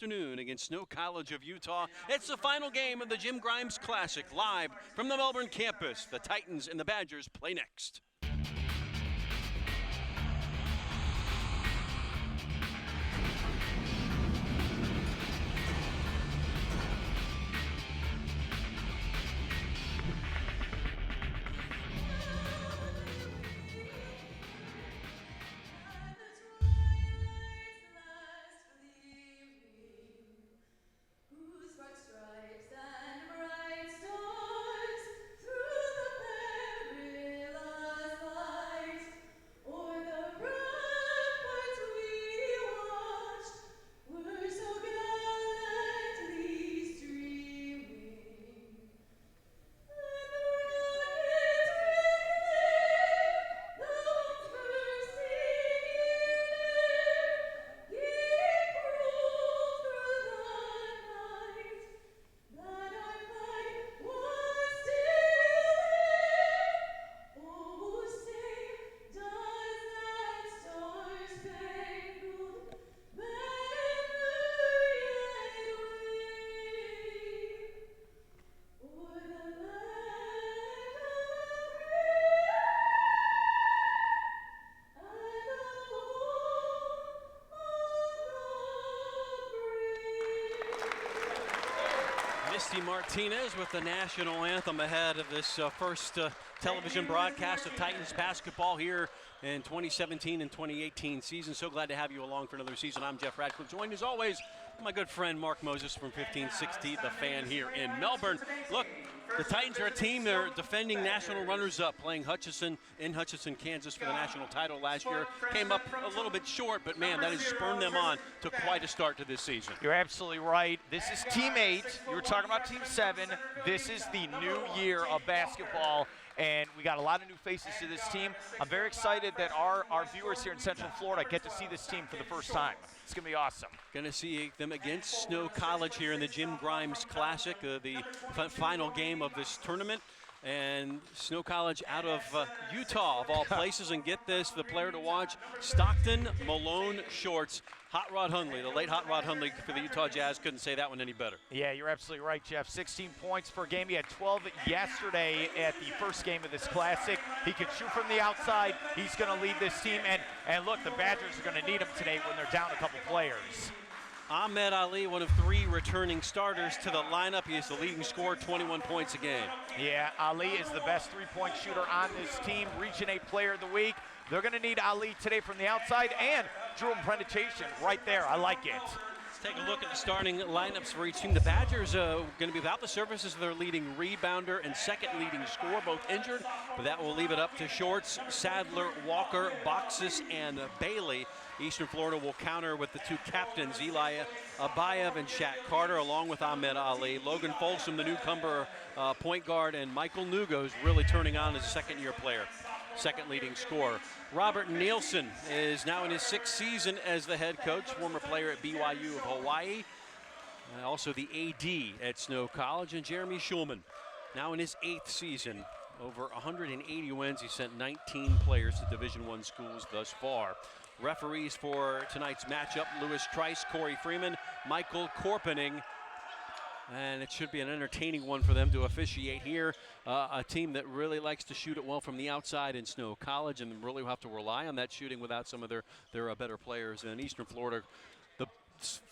afternoon against Snow College of Utah. It's the final game of the Jim Grimes Classic, live from the Melbourne campus. The Titans and the Badgers play next. Martinez with the national anthem ahead of this first television broadcast of Titans basketball here in 2017 and 2018 season. So glad to have you along for another season. I'm Jeff Radcliffe, joined as always by my good friend Mark Moses from 1560 The Fan here in Melbourne. Look, the Titans are a team. They're defending national runners-up, playing Hutchinson in Hutchinson, Kansas for the national title last year. Came up a little bit short, but man, that has spurred them on to quite a start to this season. You're absolutely right. This is Team 8. You were talking about Team 7. This is the new year of basketball, and we got a lot of new faces to this team. I'm very excited that our viewers here in Central Florida get to see this team for the first time. It's going to be awesome. Going to see them against Snow College here in the Jim Grimes Classic, the final game of this tournament. And Snow College out of Utah, of all places. And get this, the player to watch, Stockton Malone Shorts. Hot Rod Hundley, the late Hot Rod Hundley for the Utah Jazz. Couldn't say that one any better. Yeah, you're absolutely right, Jeff. 16 points per game. He had 12 yesterday at the first game of this Classic. He can shoot from the outside. He's going to lead this team. And look, the Badgers are going to need him today when they're down a couple players. Ahmed Ali, one of 3 returning starters to the lineup. He is the leading scorer, 21 points a game. Yeah, Ali is the best three-point shooter on this team, Region 8 Player of the Week. They're going to need Ali today from the outside, and Drew Imprenditation right there. I like it. Let's take a look at the starting lineups for each team. The Badgers are going to be without the services of their leading rebounder and second leading scorer, both injured, but that will leave it up to Shorts, Sadler, Walker, Boxes, and Bailey. Eastern Florida will counter with the 2 captains, Eli Abayev and Shaq Carter, along with Ahmed Ali. Logan Folsom, the newcomer point guard, and Michael Nugos really turning on as a second-year player, second leading scorer. Robert Nielsen is now in his 6th season as the head coach, former player at BYU of Hawaii, also the AD at Snow College, and Jeremy Schulman, now in his 8th season. Over 180 wins. He sent 19 players to Division I schools thus far. Referees for tonight's matchup, Lewis Trice, Corey Freeman, Michael Korpening, and it should be an entertaining one for them to officiate here. A team that really likes to shoot it well from the outside in Snow College, and really will have to rely on that shooting without some of their better players. In Eastern Florida, the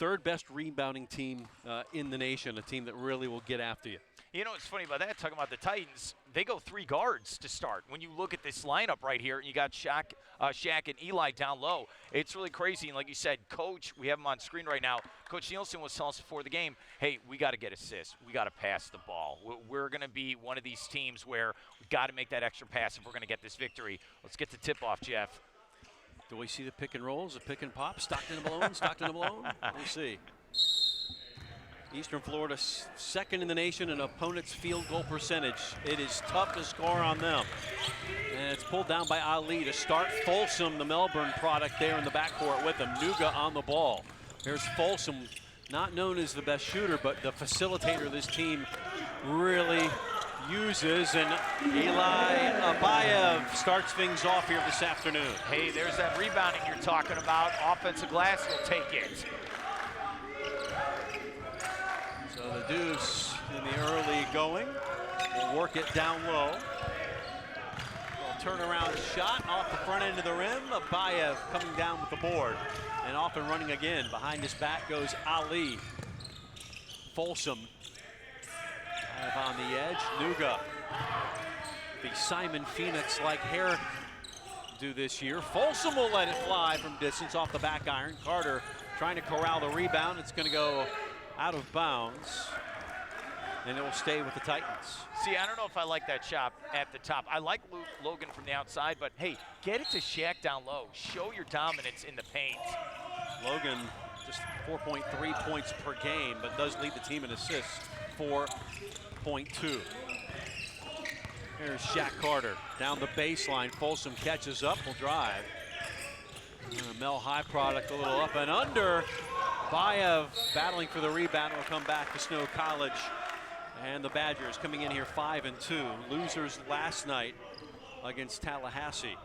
3rd best rebounding team in the nation, a team that really will get after you. You know what's funny about that, talking about the Titans, they go 3 guards to start. When you look at this lineup right here, and you got Shaq and Eli down low, it's really crazy. And like you said, Coach, we have him on screen right now, Coach Nielsen was telling us before the game, hey, we got to get assists. We got to pass the ball. We're going to be one of these teams where we've got to make that extra pass if we're going to get this victory. Let's get the tip-off, Jeff. Do we see the pick and rolls, the pick and pop? Stockton and Malone, Stockton and Malone? We'll see. Eastern Florida 2nd in the nation in opponent's field goal percentage. It is tough to score on them. And it's pulled down by Ali to start. Folsom, the Melbourne product, there in the backcourt with him. Nuga on the ball. Here's Folsom, not known as the best shooter, but the facilitator this team really uses. And Eli Abayev starts things off here this afternoon. Hey, there's that rebounding you're talking about. Offensive glass will take it. Deuce in the early going. Will work it down low. Turnaround shot off the front end of the rim. Abayev coming down with the board. And off and running again. Behind his back goes Ali. Folsom on the edge. Nuga. The Simon Phoenix-like hair do this year. Folsom will let it fly from distance off the back iron. Carter trying to corral the rebound. It's going to go out of bounds. And it will stay with the Titans. See, I don't know if I like that shot at the top. I like Logan from the outside, but hey, get it to Shaq down low. Show your dominance in the paint. Logan just 4.3 points per game, but does lead the team in assists, 4.2. Here's Shaq Carter down the baseline. Folsom catches up, will drive. Mel High product, a little up and under. Bayev battling for the rebound, will come back to Snow College. And the Badgers coming in here 5-2. Losers last night against Tallahassee.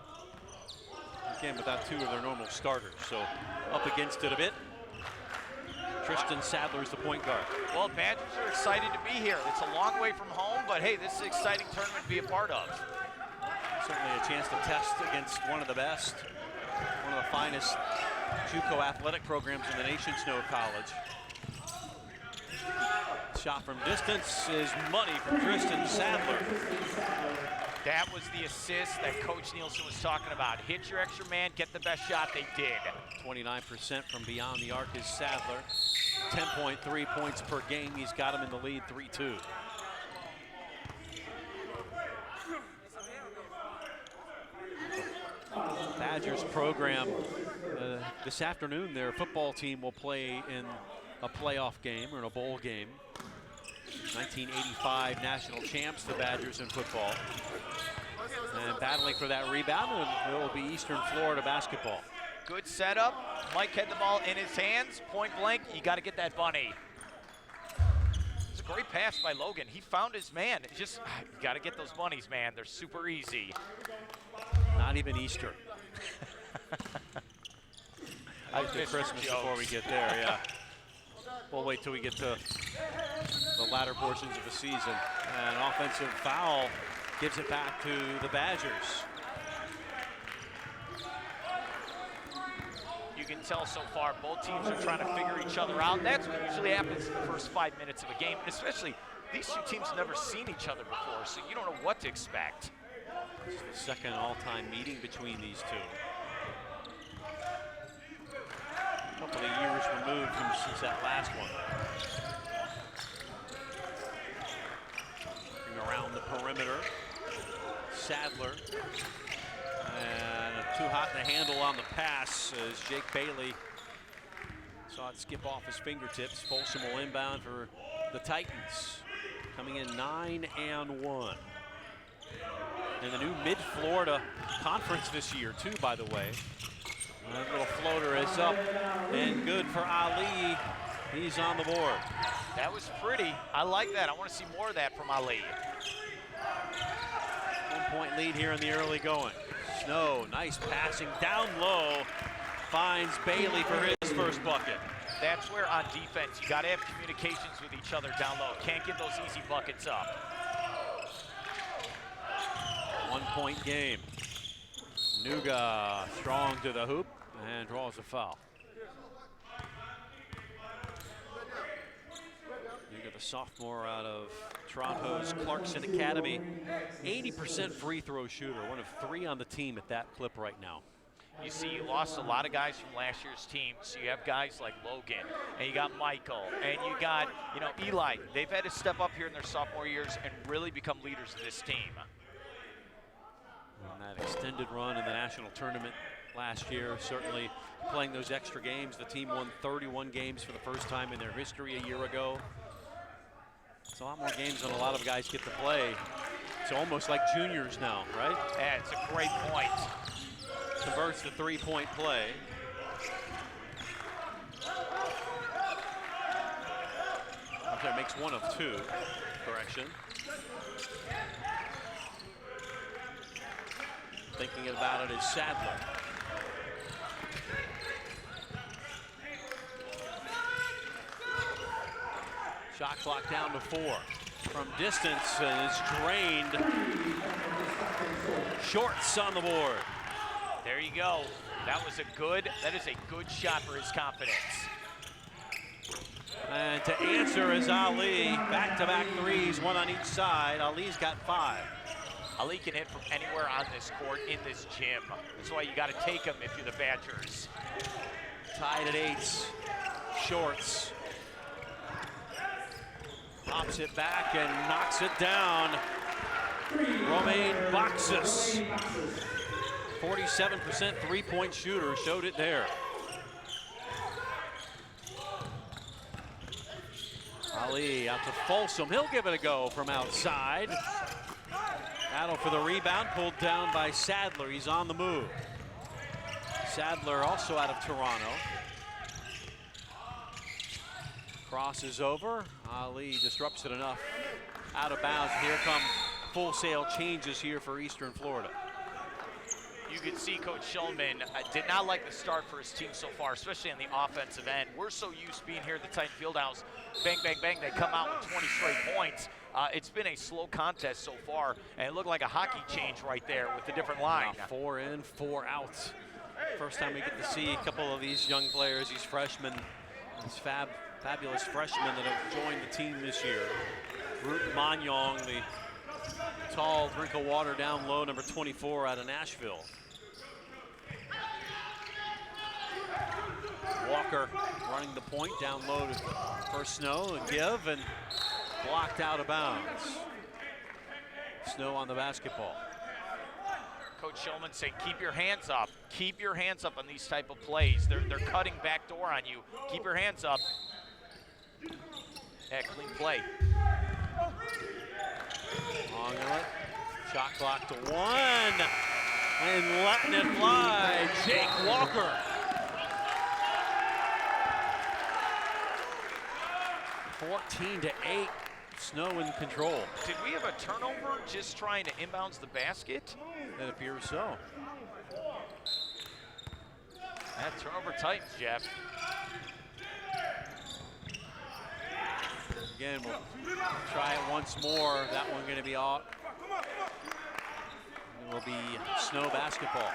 Again, without two of their normal starters, so up against it a bit. Tristan Sadler's the point guard. Well, Badgers are excited to be here. It's a long way from home, but hey, this is an exciting tournament to be a part of. Certainly a chance to test against one of the best, one of the finest JUCO athletic programs in the nation, Snow College. Shot from distance is money from Tristan Sadler. That was the assist that Coach Nielsen was talking about. Hit your extra man, get the best shot. They did. 29% from beyond the arc is Sadler. 10.3 points per game. He's got him in the lead 3-2. Badgers program this afternoon, their football team will play in a playoff game or in a bowl game. 1985 national champs, the Badgers in football. And battling for that rebound, and it will be Eastern Florida basketball. Good setup. Mike had the ball in his hands, point blank. You got to get that bunny. It's a great pass by Logan. He found his man. It's just, you got to get those bunnies, man. They're super easy. Not even Easter. I get to Christmas before we get there, yeah. We'll wait till we get to the latter portions of the season. And an offensive foul gives it back to the Badgers. You can tell so far both teams are trying to figure each other out. That's what usually happens in the first 5 minutes of a game. And especially, these two teams have never seen each other before, so you don't know what to expect. It's the second all-time meeting between these two. A couple of years removed since that last one. Around the perimeter. Sadler. And too hot to handle on the pass as Jake Bailey saw it skip off his fingertips. Folsom will inbound for the Titans. Coming in 9-1. In the new Mid-Florida Conference this year, too, by the way. That little floater is up and good for Ali. He's on the board. That was pretty. I like that. I want to see more of that from Ali. 1 point lead here in the early going. Snow, nice passing down low. Finds Bailey for his first bucket. That's where on defense, you got to have communications with each other down low. Can't give those easy buckets up. 1 point game. Nuga strong to the hoop and draws a foul. Nuga, the sophomore out of Toronto's Clarkson Academy. 80% free throw shooter, one of 3 on the team at that clip right now. You see, you lost a lot of guys from last year's team, so you have guys like Logan, and you got Michael, and you got, Eli. They've had to step up here in their sophomore years and really become leaders of this team. And that extended run in the national tournament last year, certainly playing those extra games. The team won 31 games for the first time in their history a year ago. It's a lot more games than a lot of guys get to play. It's almost like juniors now, right? Yeah, it's a great point. Converts the three-point play. Okay, makes 1 of 2. Correction. Thinking about it is Sadler. Shot clock down to 4. From distance and is drained. Shorts on the board. There you go. That is a good shot for his confidence. And to answer is Ali. Back-to-back threes, one on each side. Ali's got 5. Ali can hit from anywhere on this court in this gym. That's why you got to take him if you're the Badgers. Tied at 8. Shorts. Pops it back and knocks it down. Romain Boxus. 47% three-point shooter, showed it there. Ali out to Folsom. He'll give it a go from outside. Battle for the rebound, pulled down by Sadler. He's on the move. Sadler also out of Toronto. Crosses over. Ali disrupts it enough. Out of bounds. Here come full sail changes here for Eastern Florida. You can see Coach Shulman did not like the start for his team so far, especially on the offensive end. We're so used to being here at the Titan Fieldhouse. Bang, bang, bang, they come out with 20 straight points. It's been a slow contest so far, and it looked like a hockey change right there with the different line. Now 4 in, 4 out. First time we get to see a couple of these young players, these freshmen, these fabulous freshmen that have joined the team this year. Root Manyong, the tall drink of water down low, number 24 out of Nashville. Walker running the point down low for Snow, and give, and blocked out of bounds. Snow on the basketball. Coach Shulman saying, keep your hands up. Keep your hands up on these type of plays. They're cutting back door on you. Keep your hands up. Yeah, clean play. Long of it. Shot clock to 1. And letting it fly, Jake Walker. (14 to 8). Snow in control. Did we have a turnover just trying to inbounds the basket? It appears so. That turnover Titans, Jeff. Again, we'll try it once more. That one going to be out. It will be Snow basketball.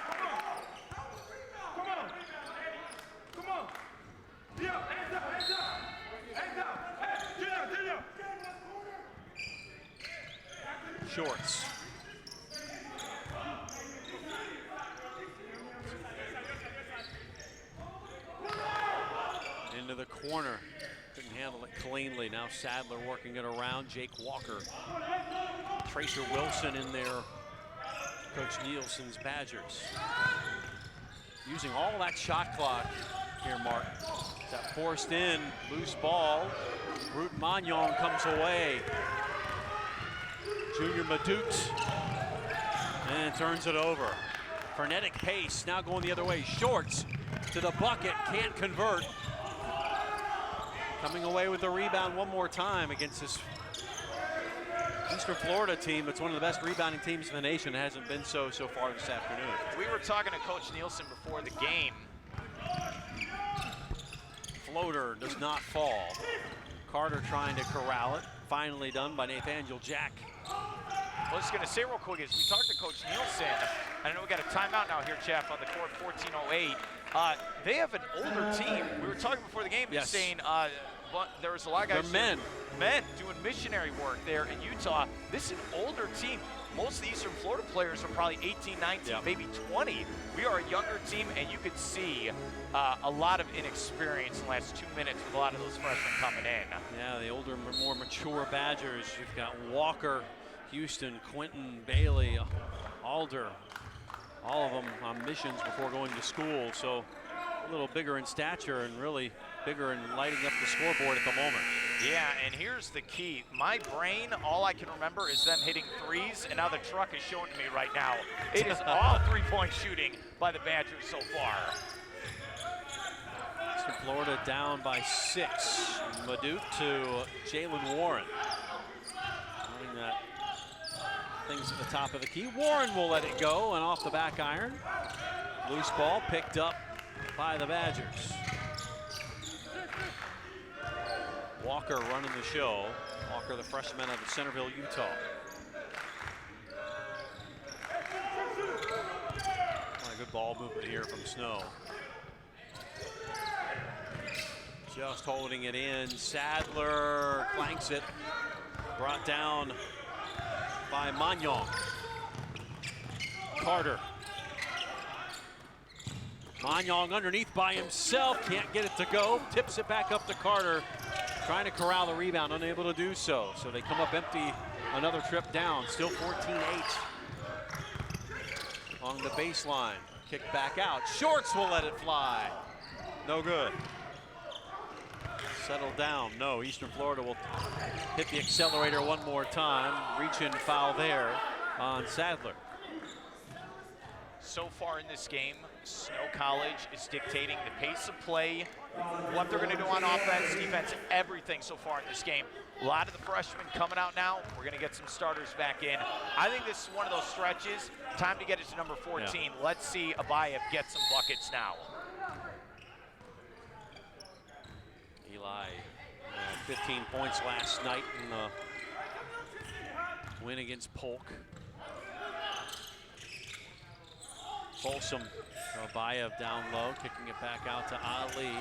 Shorts. Into the corner. Couldn't handle it cleanly. Now Sadler working it around. Jake Walker. Tracer Wilson in there. Coach Nielsen's Badgers. Using all that shot clock here, Mark. That forced in. Loose ball. Root Manyong comes away. Junior Madut. And turns it over. Frenetic pace. Now going the other way. Shorts to the bucket. Can't convert. Coming away with the rebound one more time against this Eastern Florida team. It's one of the best rebounding teams in the nation. It hasn't been so far this afternoon. We were talking to Coach Nielsen before the game. Floater does not fall. Carter trying to corral it. Finally done by Nathaniel Jack. I was going to say real quick, as we talked to Coach Nielsen, I know we got a timeout now here, Jeff, on the court, 14:08. They have an older team. We were talking before the game, yes. saying but there was a lot of guys. They're men doing missionary work there in Utah. This is an older team. Most of the Eastern Florida players are probably 18, 19, maybe 20. We are a younger team, and you could see a lot of inexperience in the last 2 minutes with a lot of those freshmen coming in. Yeah, the older, more mature Badgers. You've got Walker, Houston, Quentin, Bailey, Alder, all of them on missions before going to school. So a little bigger in stature and really bigger in lighting up the scoreboard at the moment. Yeah, and here's the key. My brain, all I can remember is them hitting threes, and now the truck is showing to me right now. It is all three-point shooting by the Badgers so far. Eastern Florida down by 6. Madut to Jalen Warren. Running that things at the top of the key. Warren will let it go, and off the back iron. Loose ball picked up by the Badgers. Walker running the show. Walker, the freshman out of Centerville, Utah. Good ball movement here from Snow. Just holding it in. Sadler flanks it. Brought down by Magnon. Carter. Magnon underneath by himself. Can't get it to go. Tips it back up to Carter. Trying to corral the rebound. Unable to do so. So they come up empty. Another trip down. Still 14-8. Along the baseline. Kick back out. Shorts will let it fly. No good. Settle down. No, Eastern Florida will hit the accelerator one more time. Reach in foul there on Sadler. So far in this game, Snow College is dictating the pace of play, what they're going to do on offense, defense, everything so far in this game. A lot of the freshmen coming out now. We're going to get some starters back in. I think this is one of those stretches. Time to get it to number 14. Yeah. Let's see Abayev get some buckets now. Eli, 15 points last night in the win against Polk. Folsom, Abayev down low, kicking it back out to Ali.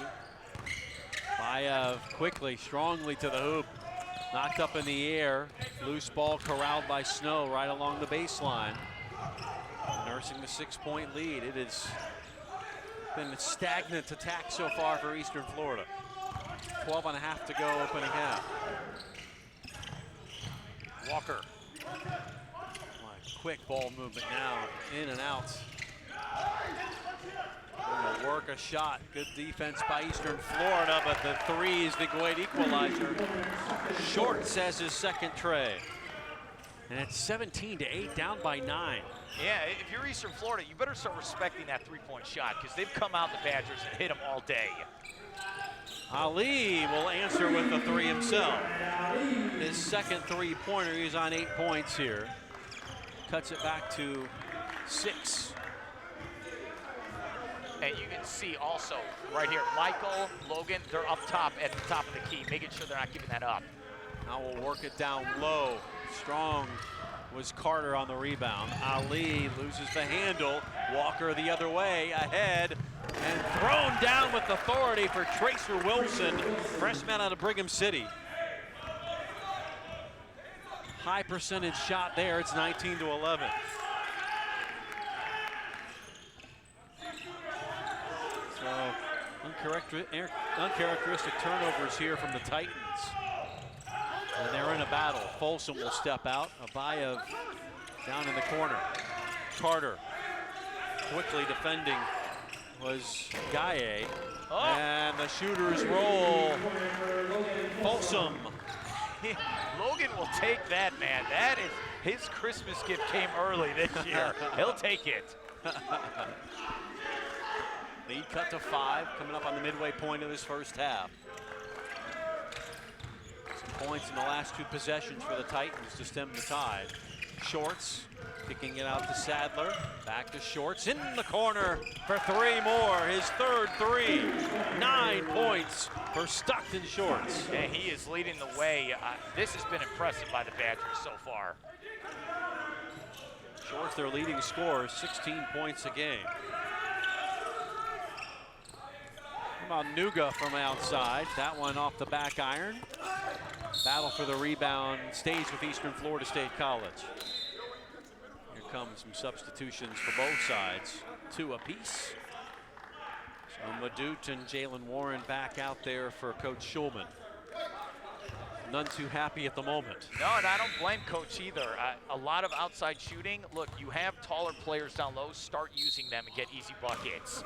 Abayev quickly, strongly to the hoop. Knocked up in the air. Loose ball corralled by Snow right along the baseline. Nursing the 6-point lead. It has been a stagnant attack so far for Eastern Florida. 12.5 to go opening half. Walker. Quick ball movement now, in and out. Gonna work a shot. Good defense by Eastern Florida, but the three is the great equalizer. Shorts as his second tray. And it's 17-8, down by 9. Yeah, if you're Eastern Florida, you better start respecting that three-point shot because they've come out the Badgers and hit them all day. Ali will answer with the three himself. His second three-pointer. He's on 8 points here. Cuts it back to 6. And you can see also right here, Michael, Logan, they're up top at the top of the key, making sure they're not giving that up. Now we'll work it down low. Strong was Carter on the rebound. Ali loses the handle. Walker the other way, ahead, and thrown down with authority for Tracer Wilson, freshman out of Brigham City. High percentage shot there. It's 19-11. So uncharacteristic turnovers here from the Titans. And they're in a battle. Folsom will step out. Abayev down in the corner. Carter quickly defending was Gaye. Oh. And the shooters roll. Folsom. Logan will take that, man. That is his Christmas gift came early this year. He'll take it. Lead cut to 5, coming up on the midway point of this first half. Some points in the last 2 possessions for the Titans to stem the tide. Shorts kicking it out to Sadler. Back to Shorts in the corner for 3 more. His third 3. 9 points for Stockton Shorts. And he is leading the way. This has been impressive by the Badgers so far. Shorts, their leading scorer, 16 points a game. How about Nuga from outside? That one off the back iron. Battle for the rebound stays with Eastern Florida State College. Here come some substitutions for both sides. 2 apiece. So Madut and Jalen Warren back out there for Coach Schulman. None too happy at the moment. No, and I don't blame Coach either. A lot of outside shooting. Look, you have taller players down low. Start using them and get easy buckets.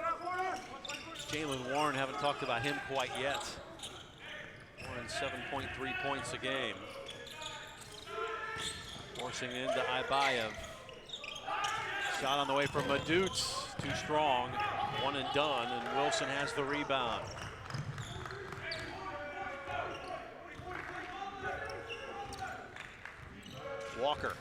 Jalen Warren, haven't talked about him quite yet. Warren 7.3 points a game. Forcing into Abayev. Shot on the way from Madut. Too strong. One and done, and Wilson has the rebound. Walker.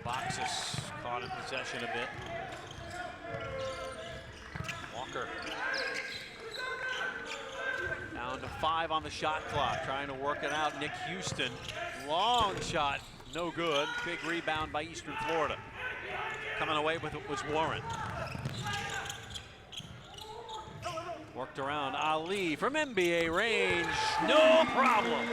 Boxes caught in possession a bit. Walker. Down to 5 on the shot clock, trying to work it out. Nick Houston, long shot, no good. Big rebound by Eastern Florida. Coming away with it was Warren. Worked around Ali from NBA range, no problem.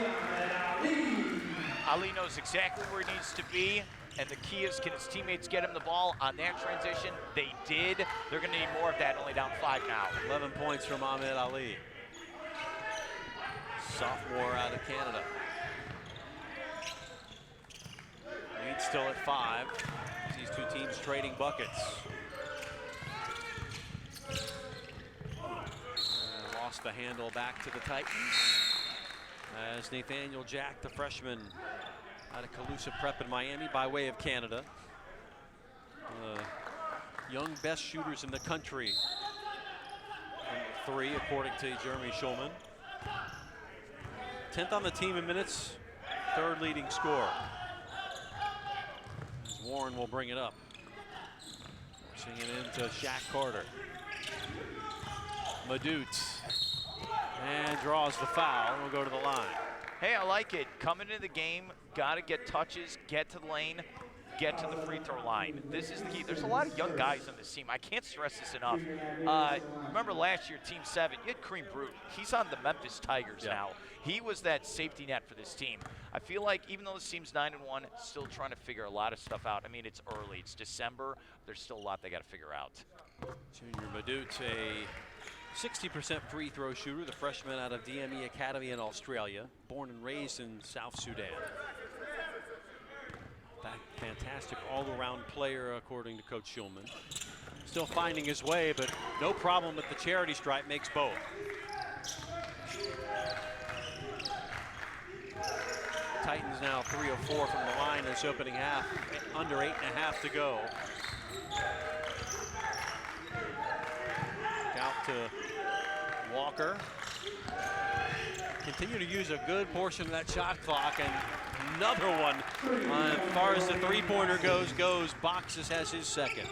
Ali knows exactly where he needs to be, and the key is, can his teammates get him the ball on that transition? They did. They're going to need more of that, only down 5 now. 11 points from Ahmed Ali. Sophomore out of Canada. Lead still at 5. These two teams trading buckets. Lost the handle back to the Titans. As Nathaniel Jack, the freshman out of Calusa Prep in Miami by way of Canada. Young best shooters in the country. From 3, according to Jeremy Schulman. 10th on the team in minutes, 3rd leading scorer. As Warren will bring it up. Forcing it into Shaq Carter. Madut. And draws the foul. We'll go to the line. Hey, I like it. Coming into the game, got to get touches, get to the lane, get to the free throw line. This is the key. There's a lot of young guys on this team. I can't stress this enough. Remember last year, Team 7, you had Kareem Brute. He's on the Memphis Tigers now. He was that safety net for this team. I feel like even though this team's 9-1, still trying to figure a lot of stuff out. I mean, it's early. It's December. There's still a lot they got to figure out. Junior Madut, a 60% free throw shooter, the freshman out of DME Academy in Australia, born and raised in South Sudan. That fantastic all-around player, according to Coach Schulman. Still finding his way, but no problem at the charity stripe, makes both. Titans now 3 of 4 from the line this opening half, under 8.5 to go. Out to Walker. Continue to use a good portion of that shot clock, and another one. As far as the three-pointer goes, Boxes has his second.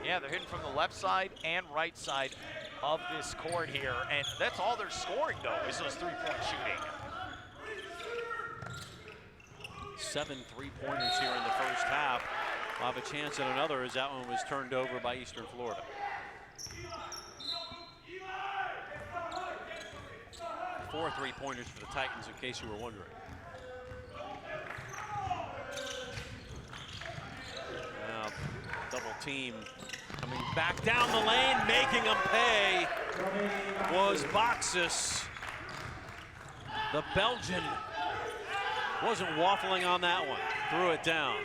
Yeah, they're hitting from the left side and right side of this court here, and that's all they're scoring, though, is those three-point shooting. 7 3-pointers here in the first half. We'll have a chance at another as that one was turned over by Eastern Florida. 4 3-pointers for the Titans, in case you were wondering. Now, double team coming back down the lane, making them pay was Boxes. The Belgian wasn't waffling on that one, threw it down.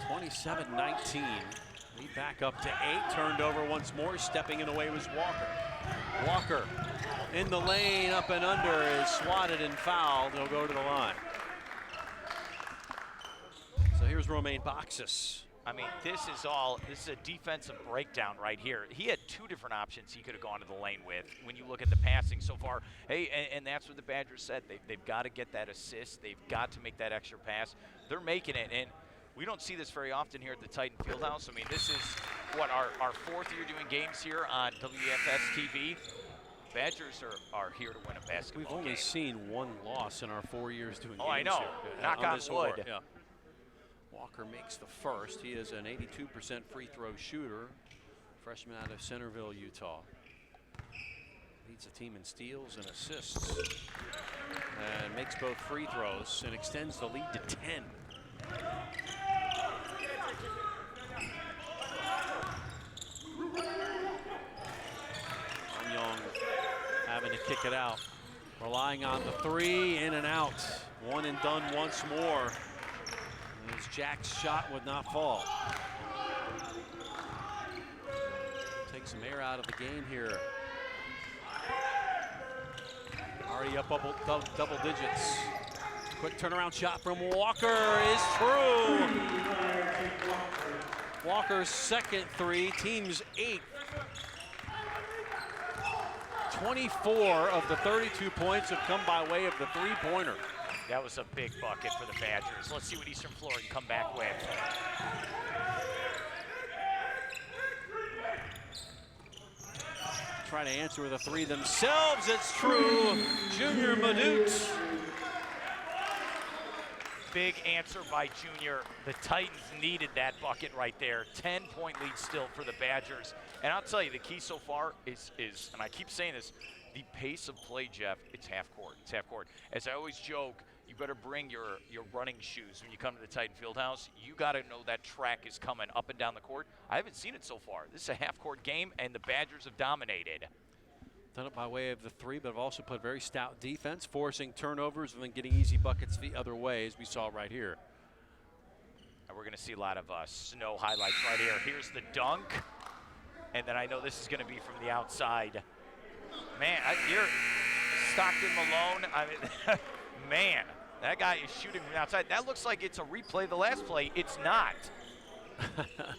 (27-19). Lead back up to 8, turned over once more. Stepping in away was Walker. Walker in the lane, up and under, is swatted and fouled. He'll go to the line. So here's Romain Boxes. I mean, this is a defensive breakdown right here. He had 2 different options he could have gone to the lane with when you look at the passing so far. Hey, and that's what the Badgers said. They've got to get that assist. They've got to make that extra pass. They're making it, and we don't see this very often here at the Titan Fieldhouse. I mean, this is, what, our 4th year doing games here on WEFS-TV. Badgers are here to win a basketball game. We've only seen 1 loss in our 4 years doing games I know. here. Knock on wood. Yeah. Walker makes the first. He is an 82% free throw shooter. Freshman out of Centerville, Utah. Leads the team in steals and assists. And makes both free throws and extends the lead to 10. Young having to kick it out. Relying on the 3, in and out. One and done once more. As Jack's shot would not fall. Take some air out of the game here. Already up double digits. Quick turnaround shot from Walker is true. Walker's second 3, team's 8th. 24 of the 32 points have come by way of the 3-pointer. That was a big bucket for the Badgers. Let's see what Eastern Florida can come back with. Try to answer with a three themselves. It's true. Junior Madut. Big answer by Junior. The Titans needed that bucket right there. 10-point lead still for the Badgers. And I'll tell you, the key so far is, and I keep saying this, the pace of play, Jeff, it's half court. It's half court. As I always joke, you better bring your running shoes when you come to the Titan Fieldhouse. You got to know that track is coming up and down the court. I haven't seen it so far. This is a half-court game, and the Badgers have dominated. Done it by way of the three, but have also played very stout defense, forcing turnovers and then getting easy buckets the other way, as we saw right here. And we're going to see a lot of snow highlights right here. Here's the dunk, and then I know this is going to be from the outside. Man, you're Stockton Malone. I mean, man, that guy is shooting from the outside. That looks like it's a replay of the last play. It's not.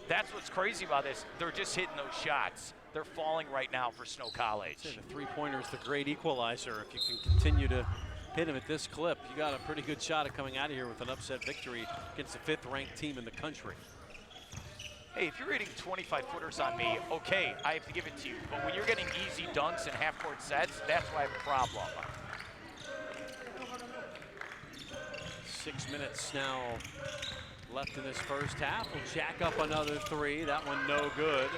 That's what's crazy about this. They're just hitting those shots. They're falling right now for Snow College. The three-pointer is the great equalizer. If you can continue to hit him at this clip, you got a pretty good shot at coming out of here with an upset victory against the fifth-ranked team in the country. Hey, if you're hitting 25-footers on me, okay, I have to give it to you. But when you're getting easy dunks and half-court sets, that's why I have a problem. 6 minutes now left in this first half. We'll jack up another three. That one no good.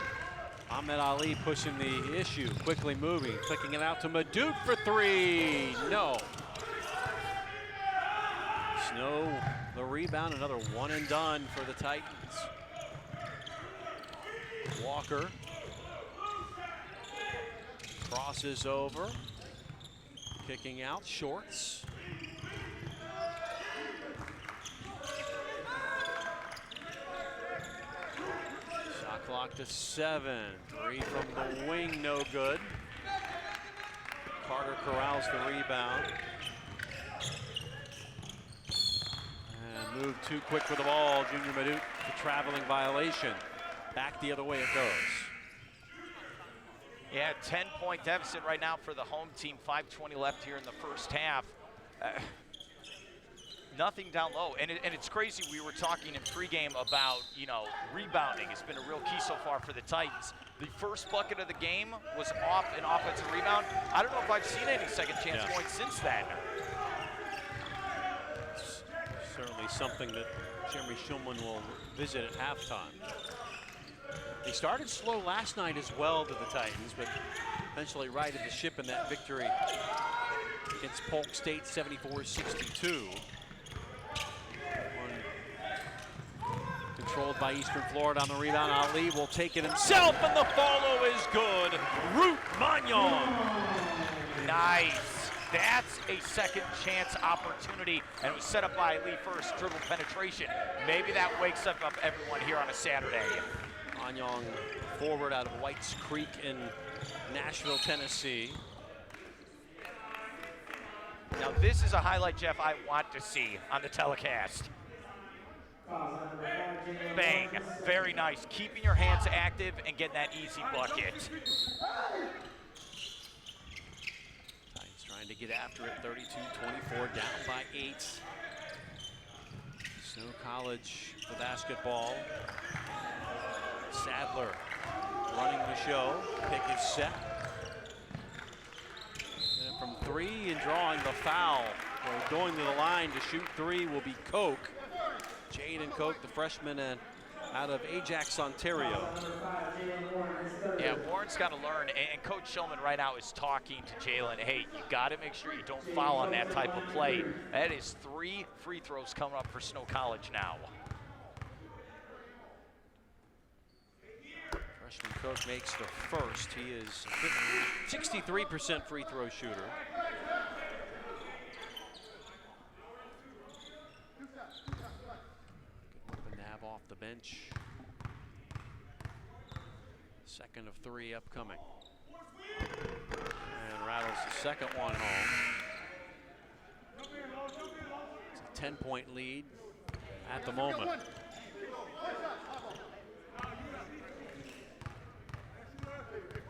Ahmed Ali pushing the issue, quickly moving, clicking it out to Madut for three. No. Snow, the rebound, another one and done for the Titans. Walker crosses over, kicking out, Shorts. Shot clock to 7. Three from the wing, no good. Carter corrals the rebound. And moved too quick with the ball. Junior Madut, the traveling violation. Back the other way it goes. Yeah, 10-point deficit right now for the home team. 5:20 left here in the first half. Nothing down low, and it's crazy. We were talking in pregame about, you know, rebounding has been a real key so far for the Titans. The first bucket of the game was off an offensive rebound. I don't know if I've seen any second chance points since then. It's certainly something that Jeremy Shulman will visit at halftime. They started slow last night as well to the Titans, but eventually righted the ship in that victory against Polk State 74-62. Controlled by Eastern Florida on the rebound. Ali will take it himself, and the follow is good. Root Magnon. Nice. That's a second chance opportunity, and it was set up by Ali first, dribble penetration. Maybe that wakes up everyone here on a Saturday. Magnon forward out of Whites Creek in Nashville, Tennessee. Now this is a highlight, Jeff, I want to see on the telecast. Bang, very nice. Keeping your hands active and getting that easy bucket. Titans trying to get after it, 32-24, down by 8. Snow College, the basketball. Sadler running the show, pick is set. And from three and drawing the foul. Well, going to the line to shoot three will be Koch. Jaden Koch, the freshman out of Ajax, Ontario. Yeah, Warren's got to learn, and Coach Shulman right now is talking to Jalen. Hey, you got to make sure you don't foul on that type of play. That is 3 free throws coming up for Snow College now. Freshman Koch makes the first. He is 63% free throw shooter. Off the bench. Second of 3 upcoming. And rattles the second one home. It's a 10-point lead at the moment.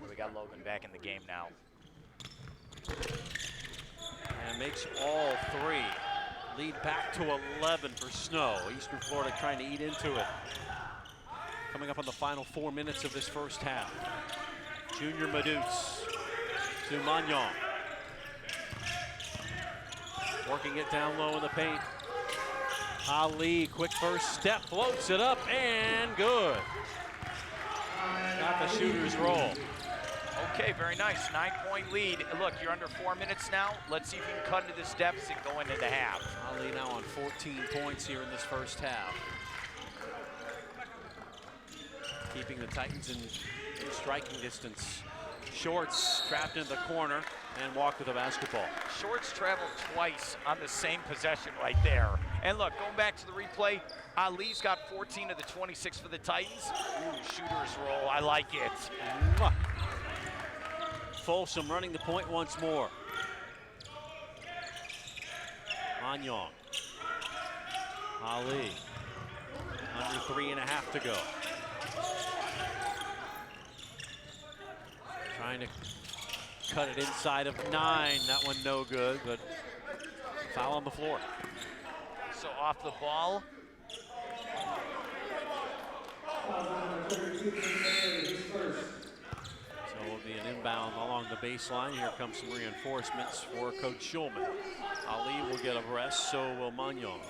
We got Logan back in the game now. And makes all 3. Lead back to 11 for Snow. Eastern Florida trying to eat into it. Coming up on the final 4 minutes of this first half. Junior Madutz to Magnon. Working it down low in the paint. Ali, quick first step, floats it up, and good. Got the shooter's roll. Okay, very nice. 9-point lead. Look, you're under 4 minutes now. Let's see if you can cut into this deficit going into half. Ali now on 14 points here in this first half. Keeping the Titans in striking distance. Shorts trapped in the corner and walked with the basketball. Shorts traveled twice on the same possession right there. And look, going back to the replay, Ali's got 14 of the 26 for the Titans. Ooh, shooter's roll, I like it. Folsom running the point once more. Magnon. Ali. Under 3.5 to go. Trying to cut it inside of 9. That one no good, but foul on the floor. So off the ball. So it will be an inbound along the baseline. Here comes some reinforcements for Coach Schulman. Ali will get a rest, so will Magnon.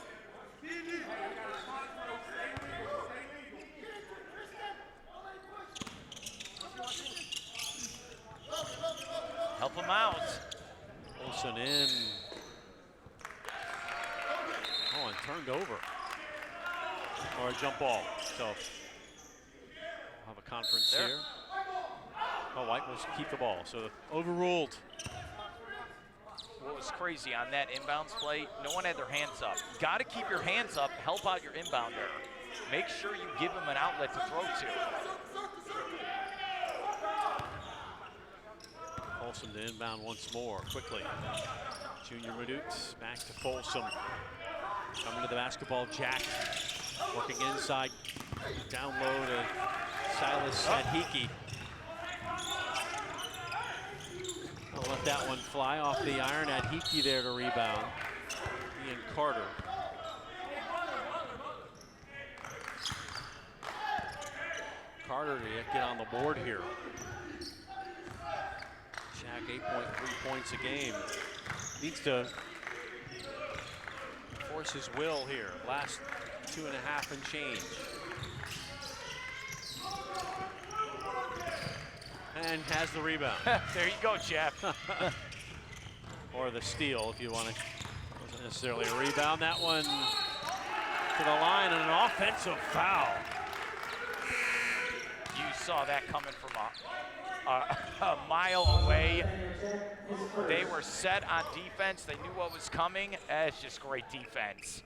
Help him out. Olsen in. Oh, and turned over. Or a jump ball. So we'll have a conference there. Here. Oh, White will keep the ball. So overruled. What was crazy on that inbounds play, no one had their hands up. You got to keep your hands up, help out your inbounder. Make sure you give him an outlet to throw to. Folsom to inbound once more, quickly. Junior Madutz back to Folsom. Coming to the basketball, Jack. Working inside, down low to Silas Adhiki. I'll let that one fly off the iron. Adhiki there to rebound. Ian Carter. Carter to get on the board here. Shaq 8.3 points a game. Needs to force his will here. Last 2.5 and change. And has the rebound. There you go, Jeff. Or the steal, if you want to. Wasn't necessarily a rebound. That one to the line and an offensive foul. You saw that coming from a mile away. They were set on defense. They knew what was coming. It's just great defense.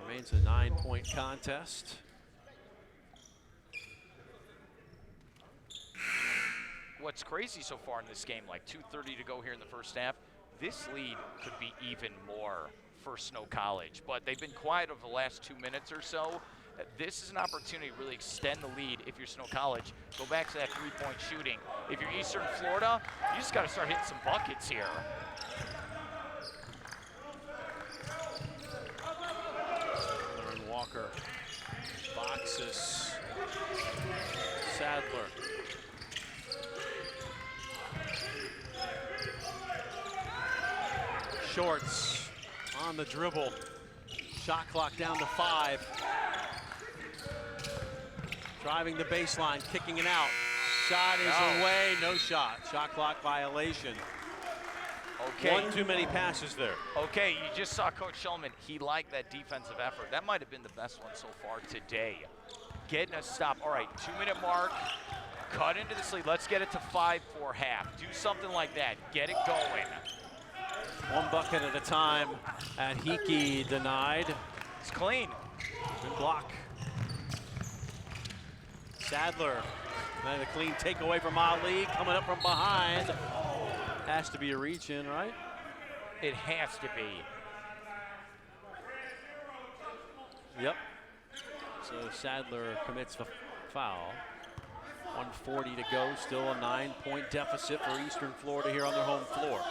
Remains a 9-point contest. What's crazy so far in this game, like 2:30 to go here in the first half, this lead could be even more for Snow College, but they've been quiet over the last 2 minutes or so. This is an opportunity to really extend the lead if you're Snow College. Go back to that 3-point shooting. If you're Eastern Florida, you just got to start hitting some buckets here. Lauren Walker boxes Sadler. Shorts on the dribble. Shot clock down to 5. Driving the baseline, kicking it out. Shot is away, no shot. Shot clock violation. Okay. One too many passes there. Okay, you just saw Coach Schulman. He liked that defensive effort. That might have been the best one so far today. Getting a stop. All right, 2-minute mark. Cut into this lead. Let's get it to 5 for half. Do something like that. Get it going. One bucket at a time. Adhiki denied. It's clean. Good block. Sadler. Then the clean takeaway from Ali. Coming up from behind. Has to be a reach in, right? It has to be. Yep. So Sadler commits the foul. 1:40 to go. Still a 9-point deficit for Eastern Florida here on their home floor.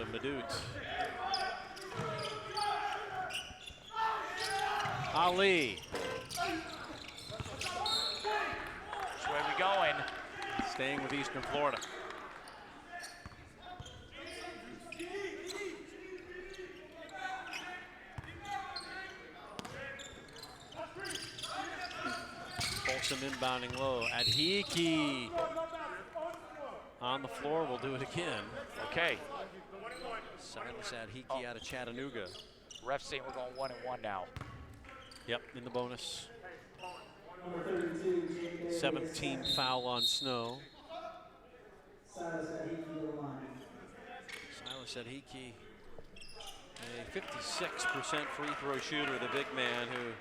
to Madut. Ali. That's where we going. Staying with Eastern Florida. Folsom inbounding low. Adhiki on the floor. We'll do it again. Okay. Silas Adhiki out of Chattanooga. Refs saying we're going 1-1 now. Yep, in the bonus. 7th team foul on Snow. Silas Adhiki, a 56% free throw shooter, the big man who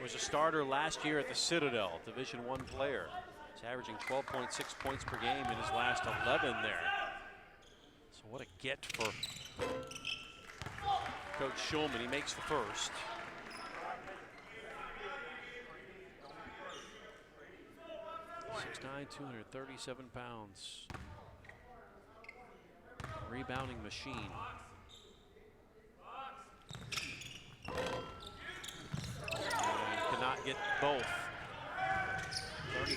was a starter last year at the Citadel, Division I player. He's averaging 12.6 points per game in his last 11 there. So what a get for Coach Schulman. He makes the first. (6'9", 237 pounds. Rebounding machine. And cannot get both.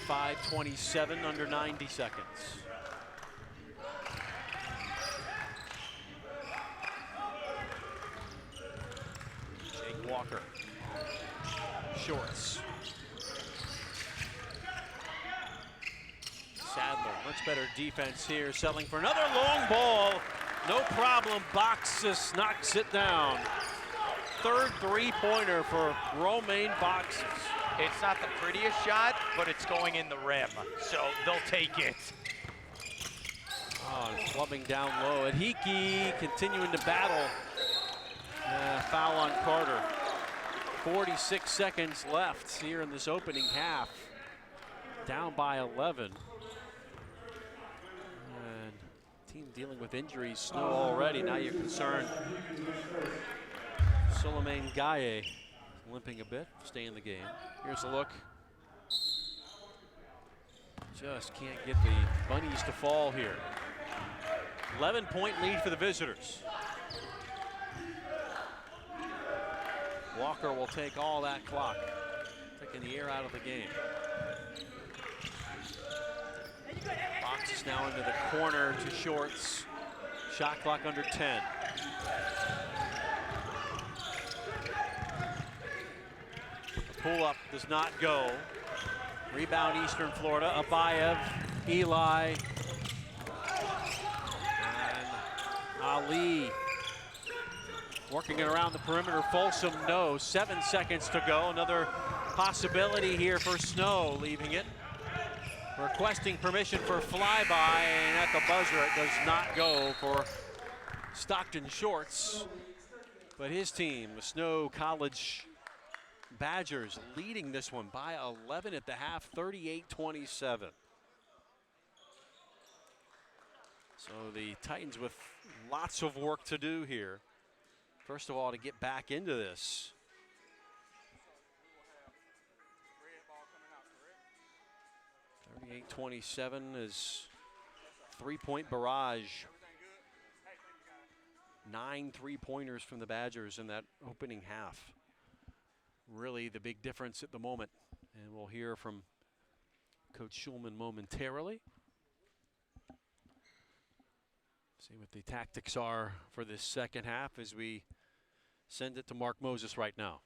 35-27, under 90 seconds. Jake Walker. Shorts. Sadler, much better defense here, settling for another long ball. No problem, Boxes knocks it down. Third three-pointer for Romaine Boxes. It's not the prettiest shot, but it's going in the rim, so they'll take it. Oh, and clubbing down low. Adhiki continuing to battle. Foul on Carter. 46 seconds left here in this opening half. Down by 11. Team dealing with injuries, Snow already. Now you're concerned. Suleiman Gaye limping a bit, stay in the game. Here's a look. Just can't get the Bunnies to fall here. 11-point lead for the visitors. Walker will take all that clock, taking the air out of the game. Boxes now into the corner to Shorts. Shot clock under 10. The pull-up does not go. Rebound Eastern Florida. Abayev, Eli, and Ali working it around the perimeter. Folsom, no. 7 seconds to go. Another possibility here for Snow, leaving it. Requesting permission for flyby, and at the buzzer it does not go for Stockton Shorts. But his team, the Snow College Badgers, leading this one by 11 at the half, 38-27. So the Titans with lots of work to do here. First of all, to get back into this. 38-27 is three-point barrage. 9 3-pointers from the Badgers in that opening half. Really the big difference at the moment. And we'll hear from Coach Schulman momentarily. See what the tactics are for this second half as we send it to Mark Moses right now.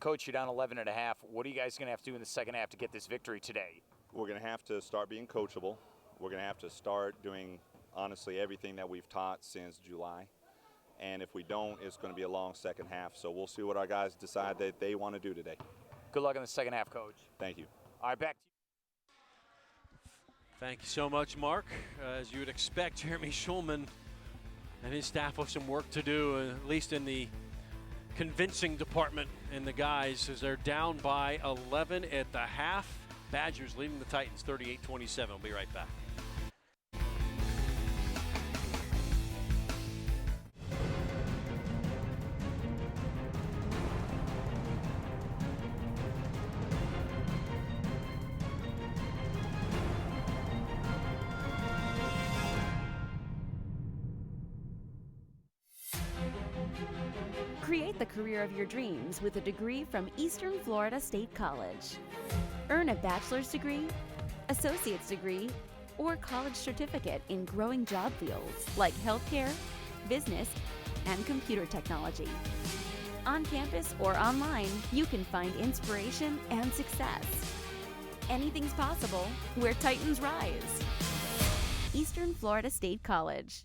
Coach, you're down 11 and a half. What are you guys going to have to do in the second half to get this victory today? We're going to have to start being coachable. We're going to have to start doing, honestly, everything that we've taught since July. And if we don't, it's going to be a long second half. So we'll see what our guys decide that they want to do today. Good luck in the second half, Coach. Thank you. All right, back to you. Thank you so much, Mark. As you would expect, Jeremy Schulman and his staff have some work to do, at least in the convincing department, and the guys as they're down by 11 at the half. Badgers leading the Titans 38-27. We'll be right back. Create the career of your dreams with a degree from Eastern Florida State College. Earn a bachelor's degree, associate's degree, or college certificate in growing job fields like healthcare, business, and computer technology. On campus or online, you can find inspiration and success. Anything's possible where Titans rise. Eastern Florida State College.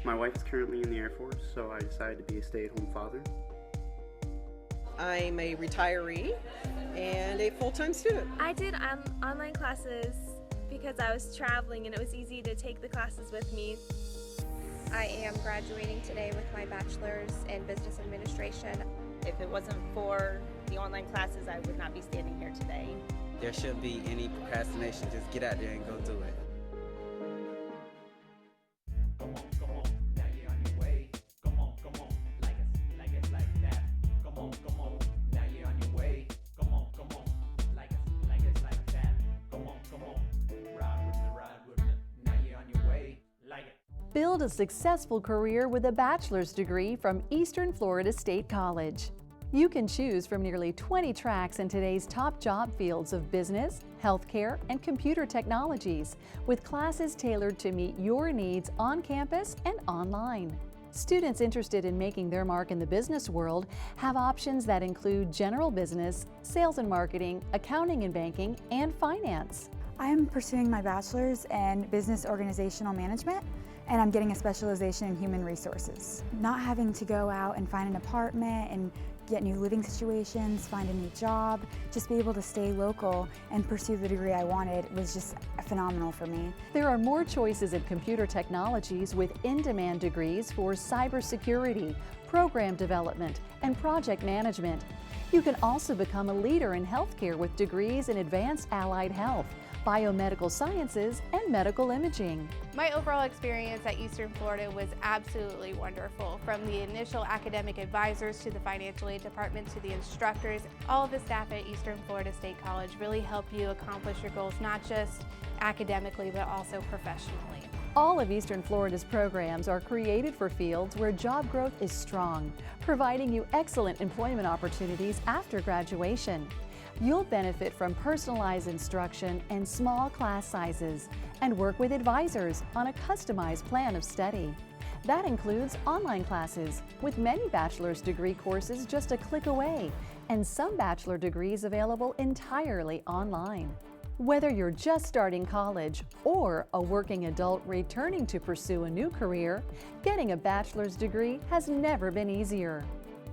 My wife is currently in the Air Force, so I decided to be a stay-at-home father. I'm a retiree and a full-time student. I did online classes because I was traveling and it was easy to take the classes with me. I am graduating today with my bachelor's in business administration. If it wasn't for the online classes, I would not be standing here today. There shouldn't be any procrastination. Just get out there and go do it. Build a successful career with a bachelor's degree from Eastern Florida State College. You can choose from nearly 20 tracks in today's top job fields of business, healthcare, and computer technologies, with classes tailored to meet your needs on campus and online. Students interested in making their mark in the business world have options that include general business, sales and marketing, accounting and banking, and finance. I'm pursuing my bachelor's in business organizational management, and I'm getting a specialization in human resources. Not having to go out and find an apartment and get new living situations, find a new job, just be able to stay local and pursue the degree I wanted was just phenomenal for me. There are more choices in computer technologies with in-demand degrees for cybersecurity, program development, and project management. You can also become a leader in healthcare with degrees in advanced allied health, biomedical sciences, and medical imaging. My overall experience at Eastern Florida was absolutely wonderful. From the initial academic advisors to the financial aid department to the instructors, all of the staff at Eastern Florida State College really help you accomplish your goals, not just academically, but also professionally. All of Eastern Florida's programs are created for fields where job growth is strong, providing you excellent employment opportunities after graduation. You'll benefit from personalized instruction and small class sizes and work with advisors on a customized plan of study. That includes online classes, with many bachelor's degree courses just a click away, and some bachelor degrees available entirely online. Whether you're just starting college or a working adult returning to pursue a new career, getting a bachelor's degree has never been easier.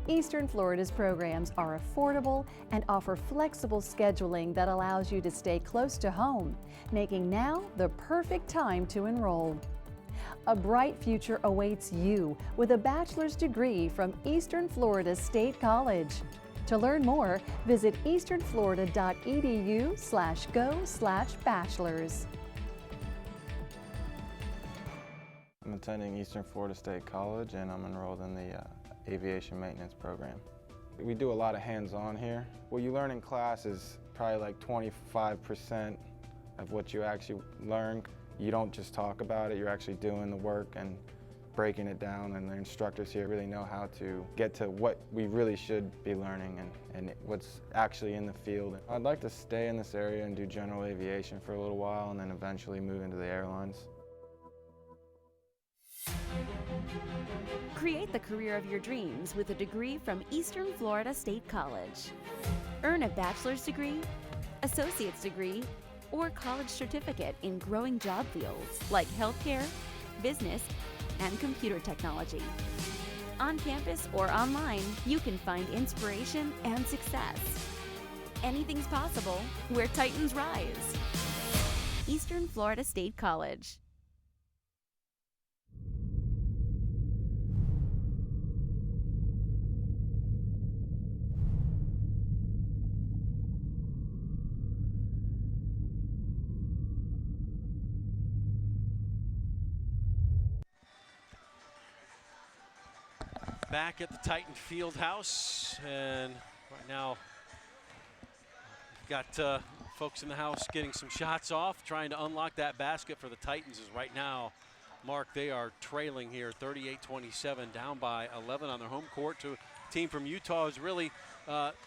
Eastern Florida's programs are affordable and offer flexible scheduling that allows you to stay close to home, making now the perfect time to enroll. A bright future awaits you with a bachelor's degree from Eastern Florida State College. To learn more, visit easternflorida.edu/go/bachelors. I'm attending Eastern Florida State College and I'm enrolled in the aviation maintenance program. We do a lot of hands-on here. What you learn in class is probably like 25% of what you actually learn. You don't just talk about it, you're actually doing the work and breaking it down, and the instructors here really know how to get to what we really should be learning and what's actually in the field. I'd like to stay in this area and do general aviation for a little while and then eventually move into the airlines. Create the career of your dreams with a degree from Eastern Florida State College. Earn a bachelor's degree, associate's degree, or college certificate in growing job fields like healthcare, business, and computer technology. On campus or online, you can find inspiration and success. Anything's possible where Titans rise. Eastern Florida State College. Back at the Titan Field House, and right now we've got folks in the house getting some shots off, trying to unlock that basket for the Titans, as right now Mark, they are trailing here 38-27, down by 11 on their home court to a team from Utah who's really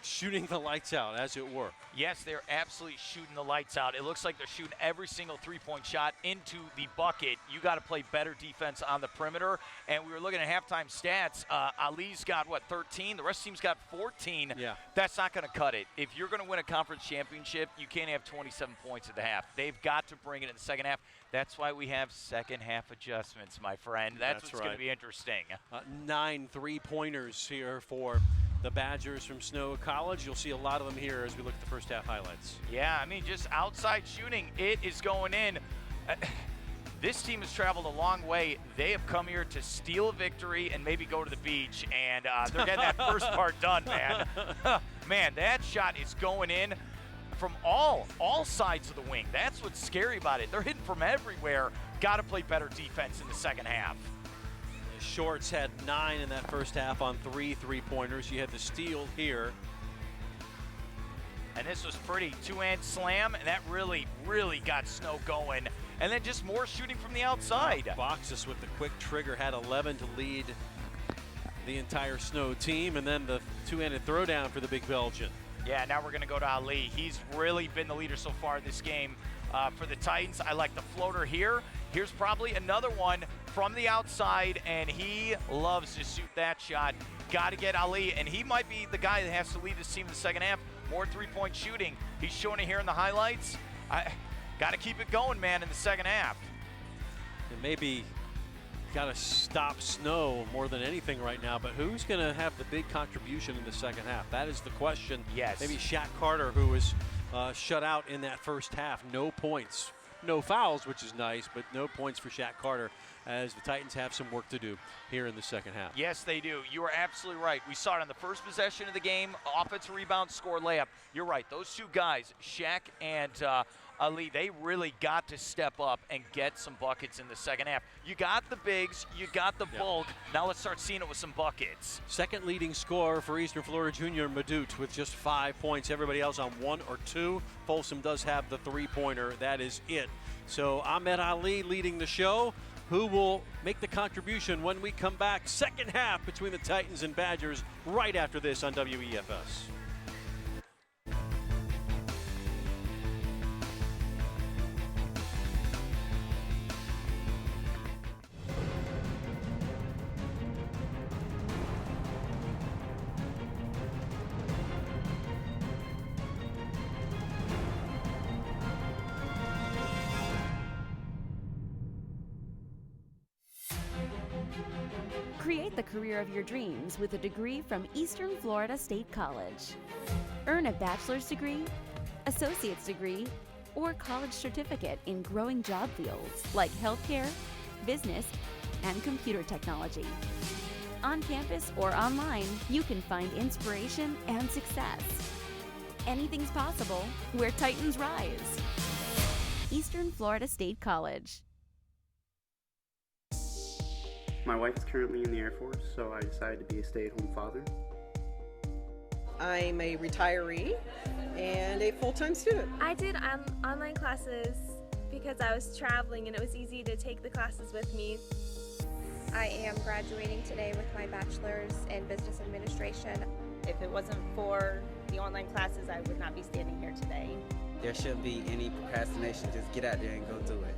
shooting the lights out, as it were. Yes, they're absolutely shooting the lights out. It looks like they're shooting every single three-point shot into the bucket. You got to play better defense on the perimeter. And we were looking at halftime stats. Ali's got, 13? The rest of the team's got 14. Yeah. That's not going to cut it. If you're going to win a conference championship, you can't have 27 points at the half. They've got to bring it in the second half. That's why we have second half adjustments, my friend. That's what's going to be interesting. 9 3-pointers here for the Badgers from Snow College. You'll see a lot of them here as we look at the first half highlights. Yeah, I mean, just outside shooting, it is going in. This team has traveled a long way. They have come here to steal a victory and maybe go to the beach, and they're getting that first part done, man. Man, that shot is going in from all sides of the wing. That's what's scary about it. They're hitting from everywhere. Got to play better defense in the second half. Shorts had 9 in that first half on 3 3-pointers. You had the steal here. And this was pretty. Two-hand slam, and that really, really got Snow going. And then just more shooting from the outside. Boxes with the quick trigger had 11 to lead the entire Snow team. And then the two-handed throwdown for the big Belgian. Yeah, now we're going to go to Ali. He's really been the leader so far in this game for the Titans. I like the floater here. Here's probably another one from the outside, and he loves to shoot that shot. Got to get Ali, and he might be the guy that has to lead this team in the second half. More three-point shooting. He's showing it here in the highlights. Got to keep it going, man, in the second half. And maybe got to stop Snow more than anything right now, but who's going to have the big contribution in the second half? That is the question. Yes. Maybe Shaq Carter, who was shut out in that first half. No points. No fouls, which is nice, but no points for Shaq Carter as the Titans have some work to do here in the second half. Yes, they do. You are absolutely right. We saw it on the first possession of the game. Offensive rebound, score, layup. You're right. Those two guys, Shaq and Ali, they really got to step up and get some buckets in the second half. You got the bigs. You got the bulk. Now let's start seeing it with some buckets. Second leading scorer for Eastern Florida Junior Madut with just 5 points. Everybody else on 1 or 2. Folsom does have the three-pointer. That is it. So Ahmed Ali leading the show. Who will make the contribution when we come back? Second half between the Titans and Badgers right after this on WEFS. Create the career of your dreams with a degree from Eastern Florida State College. Earn a bachelor's degree, associate's degree, or college certificate in growing job fields like healthcare, business, and computer technology. On campus or online, you can find inspiration and success. Anything's possible where Titans rise. Eastern Florida State College. My wife is currently in the Air Force, so I decided to be a stay-at-home father. I'm a retiree and a full-time student. I did online classes because I was traveling and it was easy to take the classes with me. I am graduating today with my bachelor's in business administration. If it wasn't for the online classes, I would not be standing here today. There shouldn't be any procrastination. Just get out there and go do it.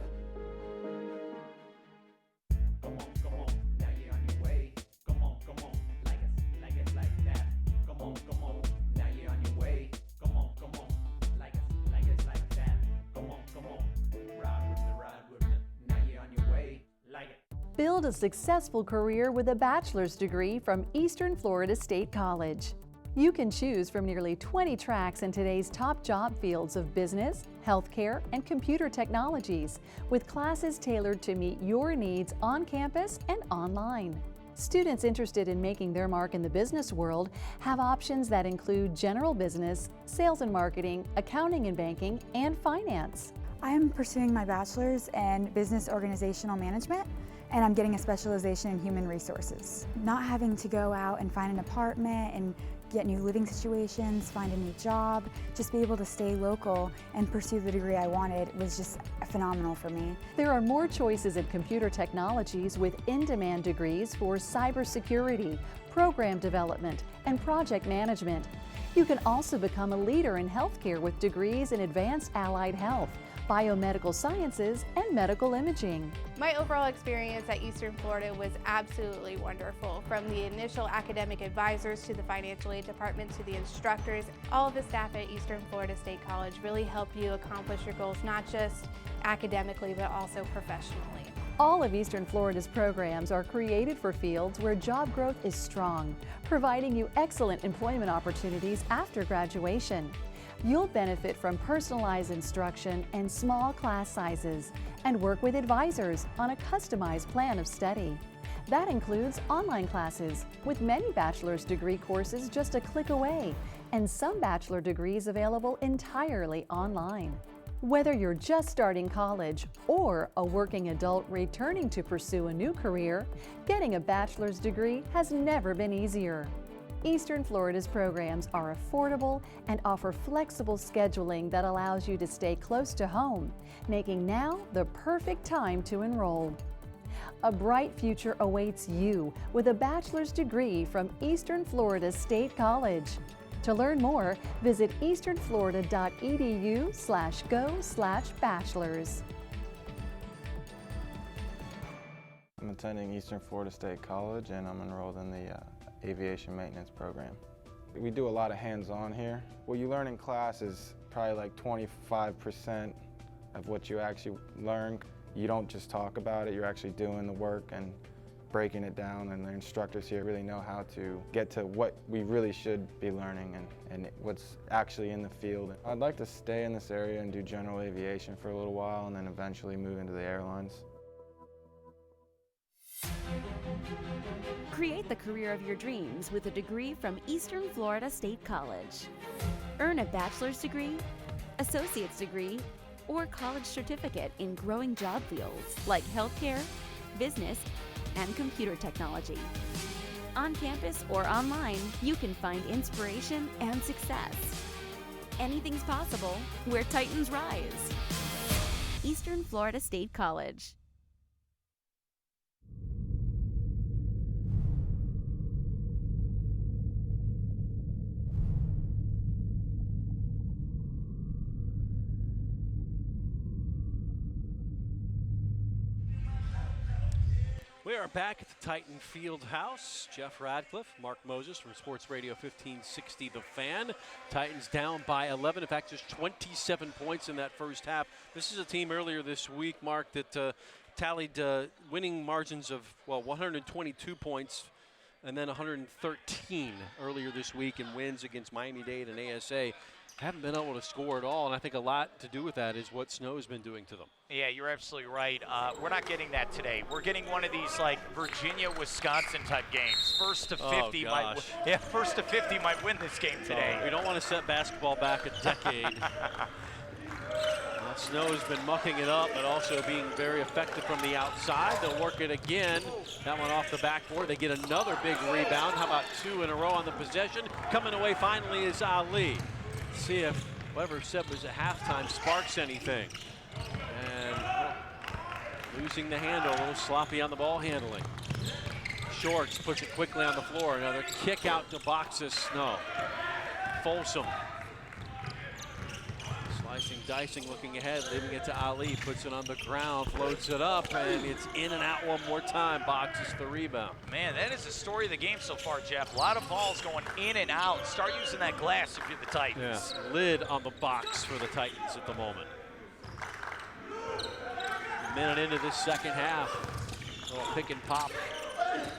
Build a successful career with a bachelor's degree from Eastern Florida State College. You can choose from nearly 20 tracks in today's top job fields of business, healthcare, and computer technologies, with classes tailored to meet your needs on campus and online. Students interested in making their mark in the business world have options that include general business, sales and marketing, accounting and banking, and finance. I am pursuing my bachelor's in business organizational management, and I'm getting a specialization in human resources. Not having to go out and find an apartment and get new living situations, find a new job, just be able to stay local and pursue the degree I wanted was just phenomenal for me. There are more choices in computer technologies with in-demand degrees for cybersecurity, program development, and project management. You can also become a leader in healthcare with degrees in advanced allied health, biomedical sciences, and medical imaging. My overall experience at Eastern Florida was absolutely wonderful. From the initial academic advisors to the financial aid department to the instructors, all of the staff at Eastern Florida State College really help you accomplish your goals, not just academically, but also professionally. All of Eastern Florida's programs are created for fields where job growth is strong, providing you excellent employment opportunities after graduation. You'll benefit from personalized instruction and small class sizes and work with advisors on a customized plan of study. That includes online classes, with many bachelor's degree courses just a click away, and some bachelor degrees available entirely online. Whether you're just starting college or a working adult returning to pursue a new career, getting a bachelor's degree has never been easier. Eastern Florida's programs are affordable and offer flexible scheduling that allows you to stay close to home, making now the perfect time to enroll. A bright future awaits you with a bachelor's degree from Eastern Florida State College. To learn more, visit easternflorida.edu/go/bachelors. I'm attending Eastern Florida State College and I'm enrolled in the aviation maintenance program. We do a lot of hands-on here. What you learn in class is probably like 25% of what you actually learn. You don't just talk about it, you're actually doing the work and breaking it down, and the instructors here really know how to get to what we really should be learning and what's actually in the field. I'd like to stay in this area and do general aviation for a little while and then eventually move into the airlines. Create the career of your dreams with a degree from Eastern Florida State College. Earn a bachelor's degree, associate's degree, or college certificate in growing job fields like healthcare, business, and computer technology. On campus or online, you can find inspiration and success. Anything's possible where Titans rise. Eastern Florida State College. We are back at the Titan Field House. Jeff Radcliffe, Mark Moses from Sports Radio 1560 The Fan. Titans down by 11. In fact, just 27 points in that first half. This is a team earlier this week, Mark, that tallied winning margins of, 122 points and then 113 earlier this week in wins against Miami-Dade and ASA. Haven't been able to score at all, and I think a lot to do with that is what snow's been doing to them. Yeah, you're absolutely right. We're not getting that today. We're getting one of these like Virginia-Wisconsin type games. First to 50 first to 50 might win this game today. We don't want to set basketball back a decade. Snow has been mucking it up, but also being very effective from the outside. They'll work it again. That one off the backboard. They get another big rebound. How about two in a row on the possession? Coming away finally is Ali. Let's see if whoever said was at halftime sparks anything. And losing the handle, a little sloppy on the ball handling. Shorts puts it quickly on the floor. Another kick out to boxes. No. Folsom. Slicing, dicing, looking ahead, leaving it to Ali, puts it on the ground, floats it up, and it's in and out one more time. Boxes the rebound. Man, that is the story of the game so far, Jeff. A lot of balls going in and out. Start using that glass if you're the Titans. Yeah, lid on the box for the Titans at the moment. A minute into this second half. A little pick and pop.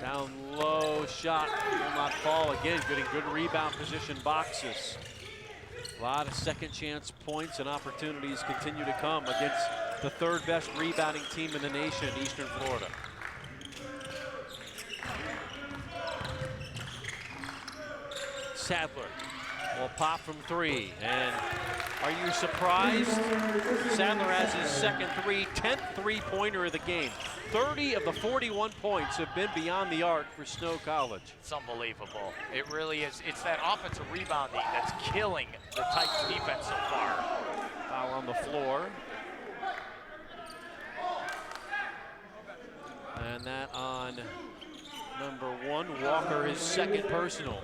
Down low, shot will not fall. Again, getting good rebound position, boxes. A lot of second chance points and opportunities continue to come against the third best rebounding team in the nation, Eastern Florida. Sadler will pop from three and Are you surprised? Sadler has his second 10th three-pointer of the game. 30 of the 41 points have been beyond the arc for Snow College. It's unbelievable. It really is. It's that offensive rebounding that's killing the Titans defense so far. Foul on the floor. And that on number 1, Walker, his second personal.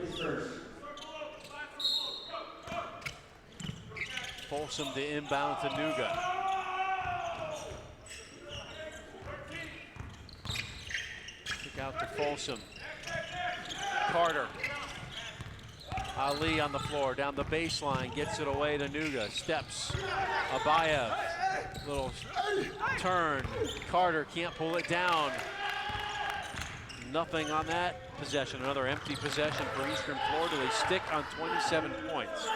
Folsom to inbound to Nuga. Kick out to Folsom. Carter. Ali on the floor, down the baseline, gets it away to Nuga. Steps. Abayev. Little turn. Carter can't pull it down. Nothing on that possession. Another empty possession for Eastern Florida. They stick on 27 points.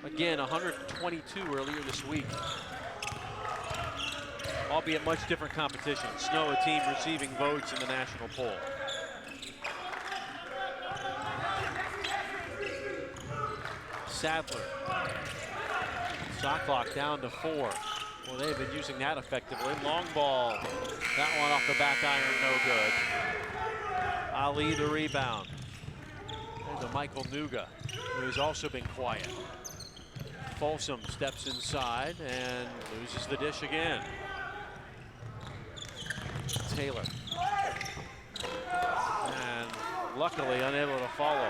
Again, 122 earlier this week. Albeit much different competition. Snow, a team receiving votes in the national poll. Sadler. Shot clock down to 4. Well, they've been using that effectively. Long ball. That one off the back iron, no good. Ali the rebound. And to Michael Nuga, who has also been quiet. Folsom steps inside and loses the dish again. Taylor. And luckily unable to follow.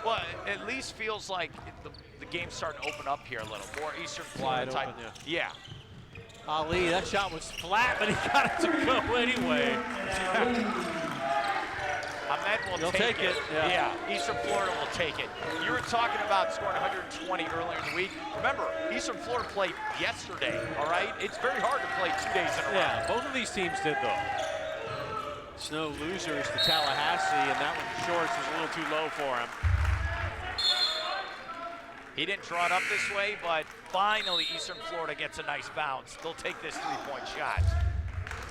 Well, it at least feels like the game's starting to open up here a little more. Eastern Florida type. Yeah. Ali, that shot was flat, but he got it to go anyway. Ahmed will take it. Yeah, Eastern Florida will take it. You were talking about scoring 120 earlier in the week. Remember, Eastern Florida played yesterday, all right? It's very hard to play 2 days in a row. Yeah, both of these teams did, though. Snow losers to Tallahassee, and that one shorts was a little too low for him. He didn't draw it up this way, but finally Eastern Florida gets a nice bounce. They'll take this three-point shot.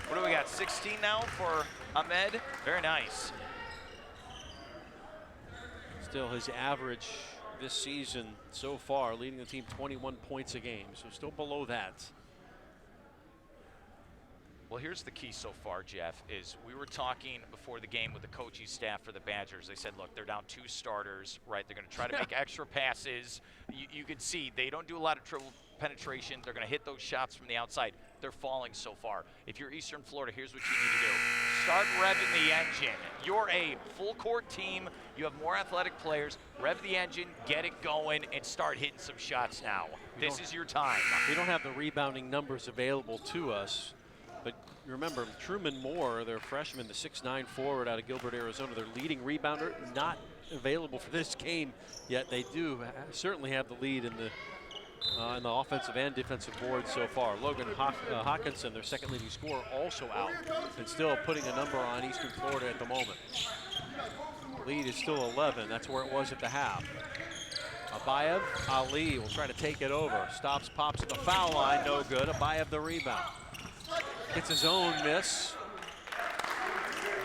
What do we got, 16 now for Ahmed? Very nice. Still his average this season so far, leading the team 21 points a game, so still below that. Well, here's the key so far, Jeff, is we were talking before the game with the coaching staff for the Badgers. They said, look, they're down 2 starters, right? They're going to try to make extra passes. You can see they don't do a lot of triple penetration. They're going to hit those shots from the outside. They're falling so far. If you're Eastern Florida, here's what you need to do. Start revving the engine. You're a full-court team. You have more athletic players. Rev the engine, get it going, and start hitting some shots now. This is your time. We don't have the rebounding numbers available to us. But remember, Truman Moore, their freshman, the 6'9" forward out of Gilbert, Arizona, their leading rebounder, not available for this game yet. They do certainly have the lead in the offensive and defensive board so far. Logan Hawkinson, their second leading scorer, also out and still putting a number on Eastern Florida at the moment. Lead is still 11. That's where it was at the half. Abayev, Ali will try to take it over. Stops, pops at the foul line, no good. Abayev the rebound. Gets his own miss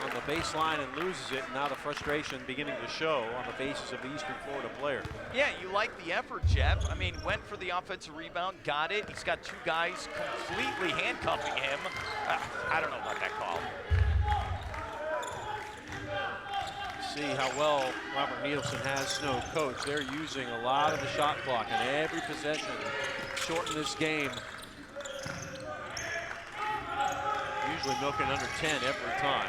on the baseline and loses it. Now the frustration beginning to show on the faces of the Eastern Florida player. Yeah, you like the effort, Jeff. I mean, went for the offensive rebound, got it. He's got 2 guys completely handcuffing him. I don't know about that call. See how well Robert Nielsen has Snow coached. They're using a lot of the shot clock in every possession. Shorten this game. Usually milking under 10 every time.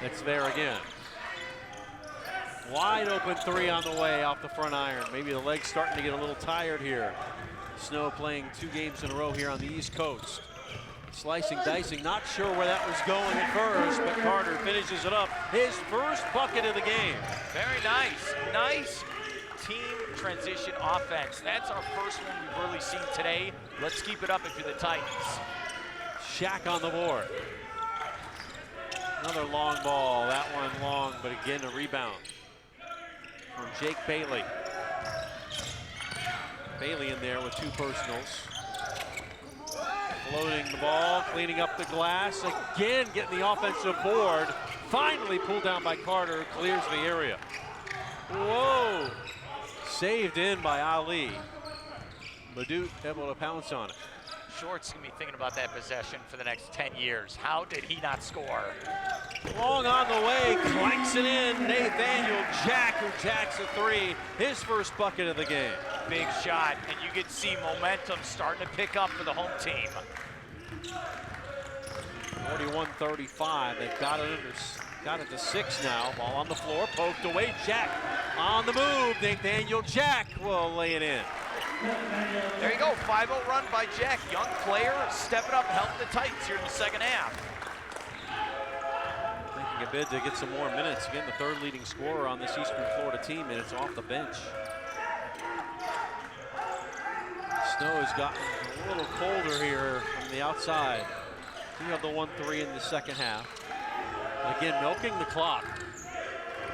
It's there again. Wide open 3 on the way off the front iron. Maybe the legs starting to get a little tired here. Snow playing 2 games in a row here on the East Coast. Slicing, dicing, not sure where that was going at first, but Carter finishes it up. His first bucket of the game. Very nice. Nice team transition offense. That's our first one we've really seen today. Let's keep it up if you're the Titans. Shaq on the board. Another long ball, that one long, but again a rebound from Jake Bailey. Bailey in there with 2 personals. Floating the ball, cleaning up the glass, again getting the offensive board. Finally pulled down by Carter, clears the area. Whoa! Saved in by Ali. Madute able to pounce on it. Short's going to be thinking about that possession for the next 10 years. How did he not score? Long on the way, clanks it in. Nathaniel Jack, who jacks a three. His first bucket of the game. Big shot, and you can see momentum starting to pick up for the home team. 41-35. They've got it to 6 now. Ball on the floor, poked away. Jack on the move. Nathaniel Jack will lay it in. There you go, 5-0 run by Jack. Young player, stepping up, helping the Titans here in the second half. Making a bid to get some more minutes. Again, the third leading scorer on this Eastern Florida team, and it's off the bench. Snow has gotten a little colder here from the outside. You have the 1-3 in the second half. Again, milking the clock.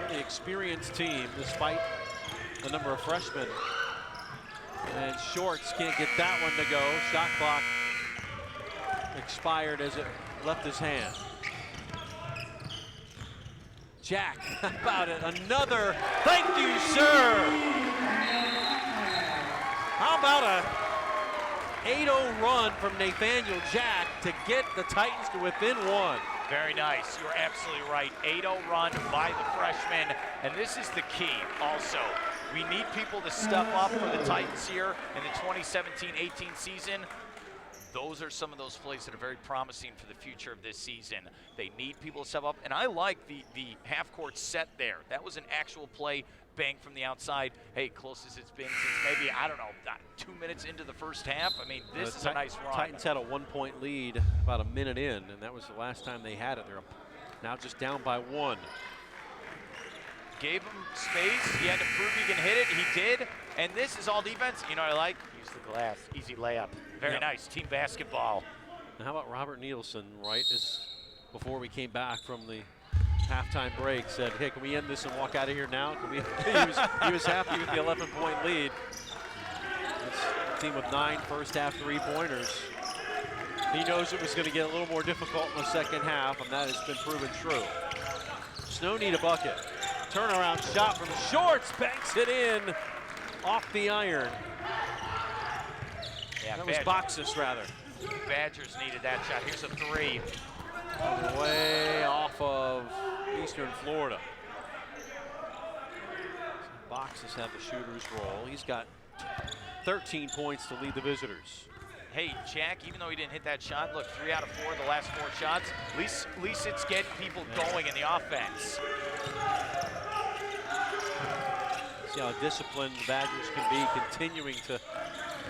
Really experienced team, despite the number of freshmen. And Shorts can't get that one to go. Shot clock expired as it left his hand. Jack, how about it? Another, thank you, sir. How about a 8-0 run from Nathaniel Jack to get the Titans to within one. Very nice. You're absolutely right. 8-0 run by the freshman. And this is the key also. We need people to step up for the Titans here in the 2017-18 season. Those are some of those plays that are very promising for the future of this season. They need people to step up. And I like the half-court set there. That was an actual play, bang from the outside. Hey, close as it's been since maybe, I don't know, 2 minutes into the first half. I mean, this is a nice run. Titans had a 1-point lead about a minute in, and that was the last time they had it. They're now just down by 1. Gave him space. He had to prove he can hit it. He did. And this is all defense. You know what I like? Use the glass. Easy layup. Very nice. Team basketball. And how about Robert Nielsen, right, as before we came back from the halftime break, said, hey, can we end this and walk out of here now? Can we? he was happy with the 11-point lead. It's a team with 9 first-half three-pointers. He knows it was going to get a little more difficult in the second half, and that has been proven true. Snow need a bucket. Turnaround shot from Shorts, banks it in off the iron. Yeah, that was Boxus, rather. Badgers needed that shot. Here's a 3. Way off of Eastern Florida. Boxus had the shooter's role. He's got 13 points to lead the visitors. Hey, Jack, even though he didn't hit that shot, look, 3 out of 4 of the last 4 shots. At least it's getting people going in the offense. See how disciplined the Badgers can be, continuing to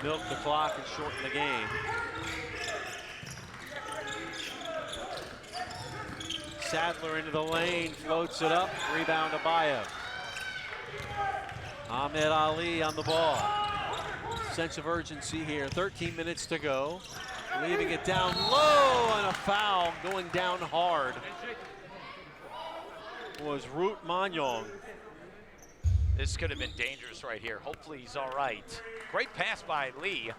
milk the clock and shorten the game. Sadler into the lane, floats it up, rebound to Bayev. Ahmed Ali on the ball. Sense of urgency here, 13 minutes to go. Leaving it down low, and a foul going down hard was Root Manyong. This could have been dangerous right here. Hopefully he's all right. Great pass by Lee.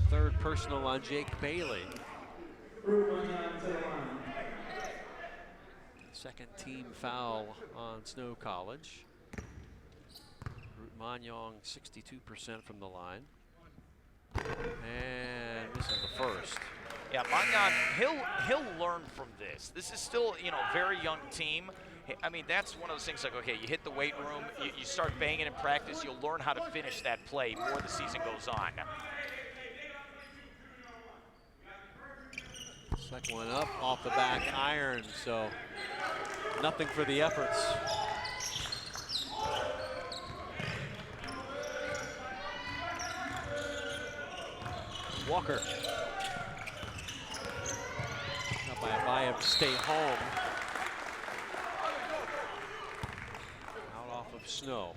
Third personal on Jake Bailey. Second team foul on Snow College. Root Manyong 62% from the line. And this is the first. Yeah, Manyong, he'll learn from this. This is still, you know, very young team. I mean, that's one of those things like, okay, you hit the weight room, you start banging in practice, you'll learn how to finish that play more the season goes on. Second one up off the back iron, so nothing for the efforts. Walker. Up by Bayev to stay home. Out off of Snow.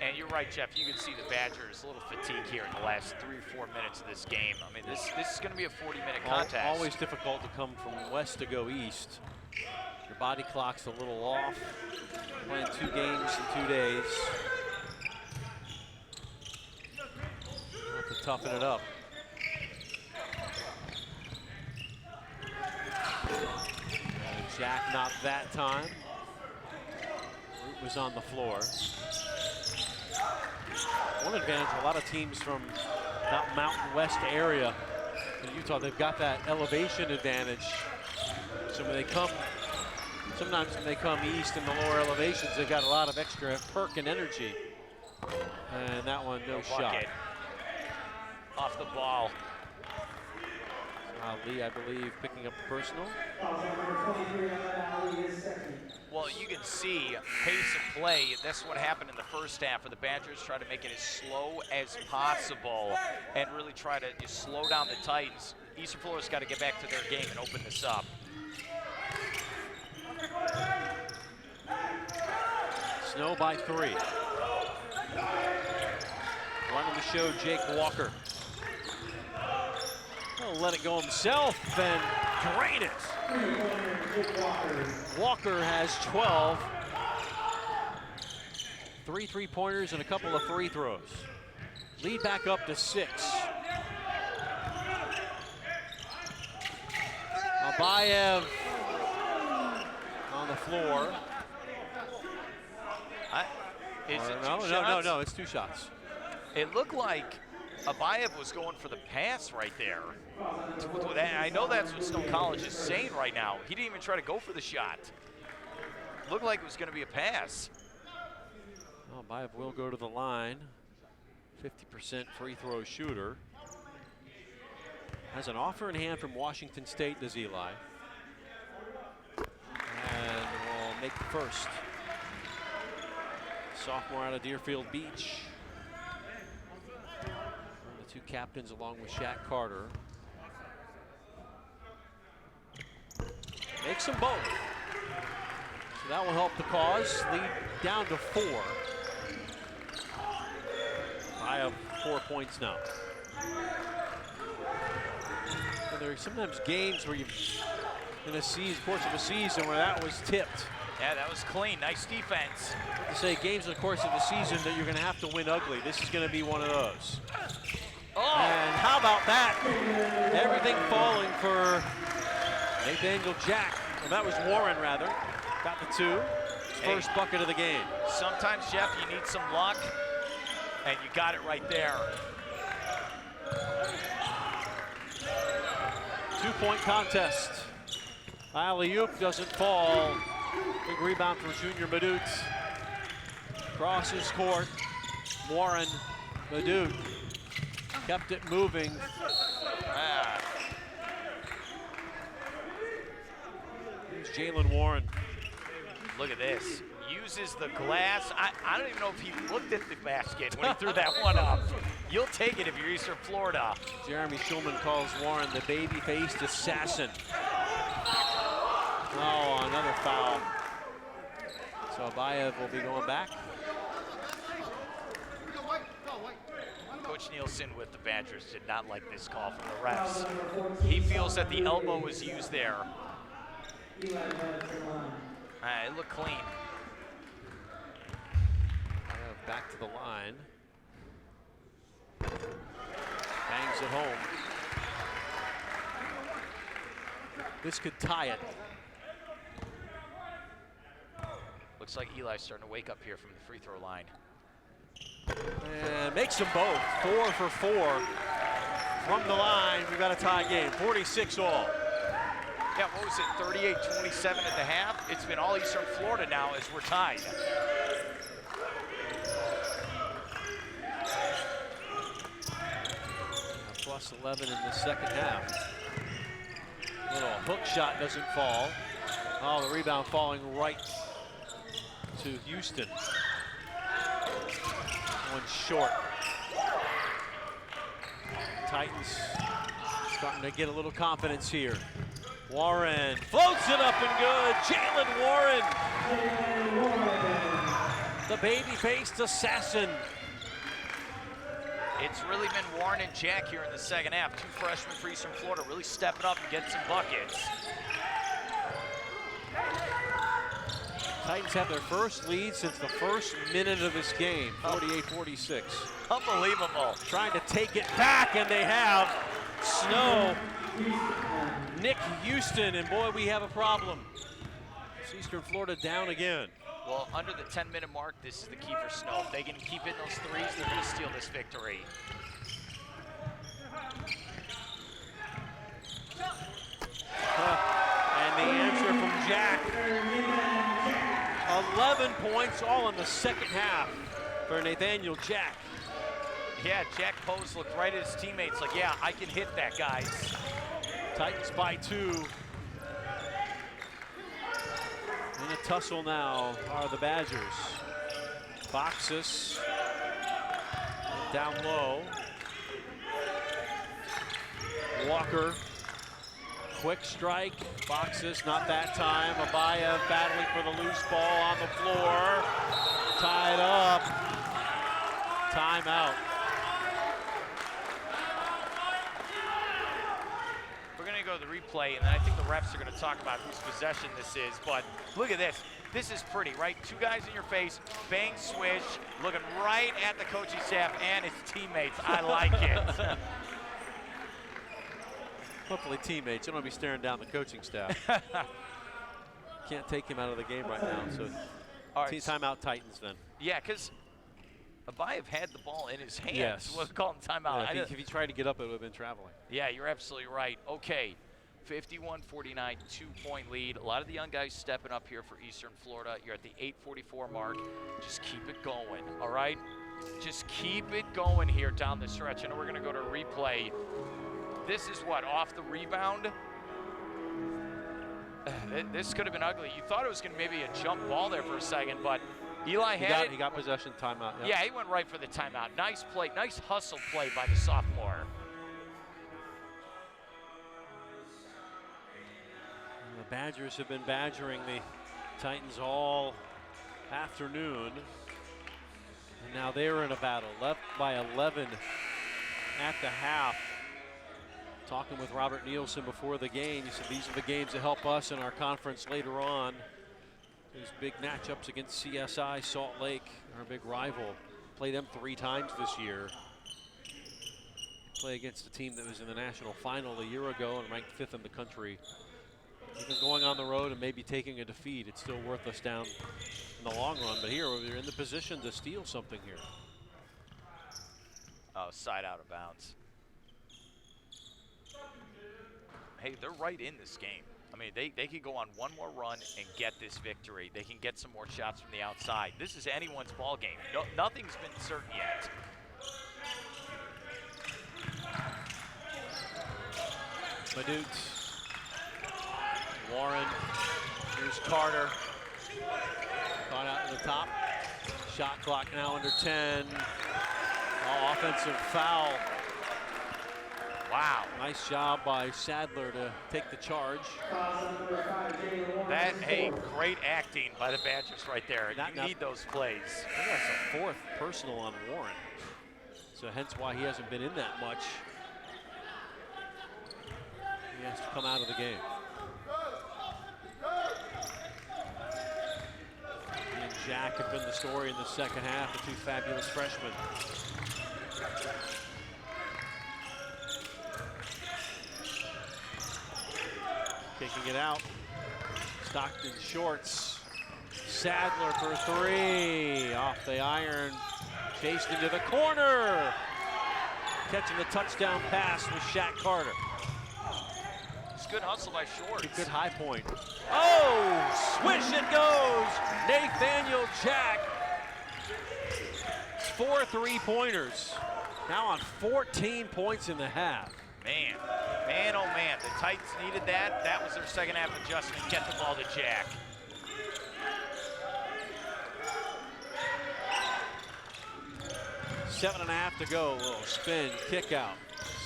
And you're right, Jeff. You can see the Badgers a little fatigue here in the last 3 or 4 minutes of this game. I mean, this is going to be a 40-minute contest. Always difficult to come from west to go east. Your body clock's a little off. Playing 2 games in 2 days. Have to toughen it up. And Jack not that time. Root was on the floor. One advantage, a lot of teams from that Mountain West area in Utah, they've got that elevation advantage. So when they come, sometimes when they come east in the lower elevations, they've got a lot of extra perk and energy. And that one, no shot. Off the ball. Lee, I believe, picking up the personal. Well, you can see pace of play. That's what happened in the first half for the Badgers. Try to make it as slow as possible and really try to just slow down the Titans. Eastern Florida's got to get back to their game and open this up. Snow by 3. Running the show, Jake Walker. He'll let it go himself and drain it. Walker has 12. 3 3-pointers and a couple of free throws. Lead back up to 6. Abayev on the floor. No, it's 2 shots. It looked like Abayev was going for the pass right there. I know that's what Stone College is saying right now. He didn't even try to go for the shot. Looked like it was going to be a pass. Well, Abayev will go to the line. 50% free throw shooter. Has an offer in hand from Washington State, does Eli. And will make the first. Sophomore out of Deerfield Beach. One of the 2 captains along with Shaq Carter. Makes them both. So that will help the cause. Lead down to 4. I have 4 points now. And there are sometimes games where in a season, course of a season, where that was tipped. Yeah, that was clean. Nice defense. To say games in the course of the season that you're going to have to win ugly. This is going to be one of those. Oh. And how about that? Everything falling for Nathaniel Jack. Well, that was Warren, rather. Got the 2. First bucket of the game. Sometimes, Jeff, you need some luck, and you got it right there. 2-point contest. Alley-oop doesn't fall. Big rebound for Junior Madut. Crosses court. Warren, Madut kept it moving. Here's Jalen Warren. Look at this. Uses the glass. I don't even know if he looked at the basket when he threw that one up. You'll take it if you're Eastern Florida. Jeremy Schulman calls Warren the baby-faced assassin. Oh, another foul. So Abayev will be going back. Coach Nielsen with the Badgers did not like this call from the refs. He feels that the elbow was used there. It looked clean. Back to the line. Bangs it home. This could tie it. Looks like Eli's starting to wake up here from the free throw line. And makes them both. 4 for 4 from the line. We've got a tie game. 46 all. Yeah, what was it? 38-27 at the half. It's been all Eastern Florida now as we're tied. Plus 11 in the second half. Little hook shot doesn't fall. Oh, the rebound falling right to Houston. One short. Titans starting to get a little confidence here. Warren floats it up and good. Jalen Warren. The baby-faced assassin. It's really been Warren and Jack here in the second half. 2 freshmen for Eastern Florida really stepping up and getting some buckets. Titans have their first lead since the first minute of this game, 48-46. Unbelievable. Trying to take it back, and they have. Snow, Nick Houston, and boy, we have a problem. It's Eastern Florida down again. Well, under the 10-minute mark, this is the key for Snow. If they can keep in those threes, they're going to steal this victory. And the answer from Jack. 11 points, all in the second half for Nathaniel Jack. Yeah, Jack Pose looked right at his teammates like, yeah, I can hit that, guys. Titans by 2. In a tussle now are the Badgers. Boxes down low. Walker, quick strike. Boxes, not that time. Abayev battling for the loose ball on the floor. Tied up. Timeout. We're going to go to the replay, and then I think the refs are going to talk about whose possession this is. But look at this. This is pretty, right? 2 guys in your face, bang, swish, looking right at the coaching staff and his teammates. I like it. Hopefully teammates. You don't want to be staring down the coaching staff. Can't take him out of the game right now. So all right, timeout Titans then. Yeah, because Abayev had the ball in his hands. Yes. Wasn't calling timeout. Yeah, if he tried to get up, it would have been traveling. Yeah, you're absolutely right. Okay, 51-49, 2-point lead. A lot of the young guys stepping up here for Eastern Florida. You're at the 8:44 mark. Just keep it going, all right? Just keep it going here down the stretch. I know we're going to go to replay. This is what, off the rebound? This could have been ugly. You thought it was going to maybe a jump ball there for a second, but Eli had it. He got possession, timeout. Yep. Yeah, he went right for the timeout. Nice play, nice hustle play by the sophomore. And the Badgers have been badgering the Titans all afternoon. And now they're in a battle, left by 11 at the half. Talking with Robert Nielsen before the game, he said these are the games that help us in our conference later on. These big matchups against CSI, Salt Lake, our big rival. Played them 3 times this year. Play against a team that was in the national final a year ago and ranked 5th in the country. Even going on the road and maybe taking a defeat, it's still worth us down in the long run. But here, we're in the position to steal something here. Oh, side out of bounds. Hey, they're right in this game. I mean, they could go on one more run and get this victory. They can get some more shots from the outside. This is anyone's ball game. No, nothing's been certain yet. Madut, Warren, here's Carter. Caught out to the top. Shot clock now under 10. Oh, offensive foul. Wow. Nice job by Sadler to take the charge. Hey, great acting by the Badgers right there. You need those plays. I think that's a 4th personal on Warren. So hence why he hasn't been in that much. He has to come out of the game. He and Jack have been the story in the second half, the 2 fabulous freshmen. Kicking it out. Stockton shorts. Sadler for 3. Off the iron. Chased into the corner. Catching the touchdown pass with Shaq Carter. It's good hustle by Shorts. Good high point. Oh, swish it goes. Nathaniel Jack. 4 3-pointers. Now on 14 points in the half. Man, oh man, the Titans needed that. That was their second half adjustment. Get the ball to Jack. Seven and a half to go. Little spin, kick out.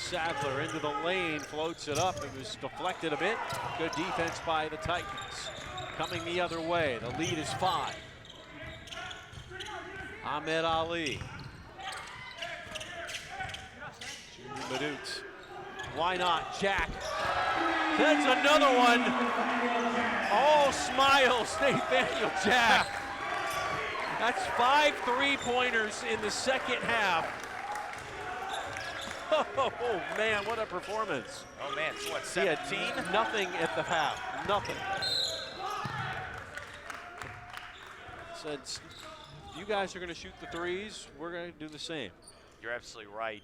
Sadler into the lane, floats it up. It was deflected a bit. Good defense by the Titans. Coming the other way. The lead is 5. Ahmed Ali. Junior Madut. Why not? Jack. That's another one. All smiles, Nathaniel Jack. That's 5 3-pointers in the second half. Oh, man, what a performance. Oh, man, so what, 17? He had nothing at the half, nothing. said, if you guys are going to shoot the threes, we're going to do the same. You're absolutely right.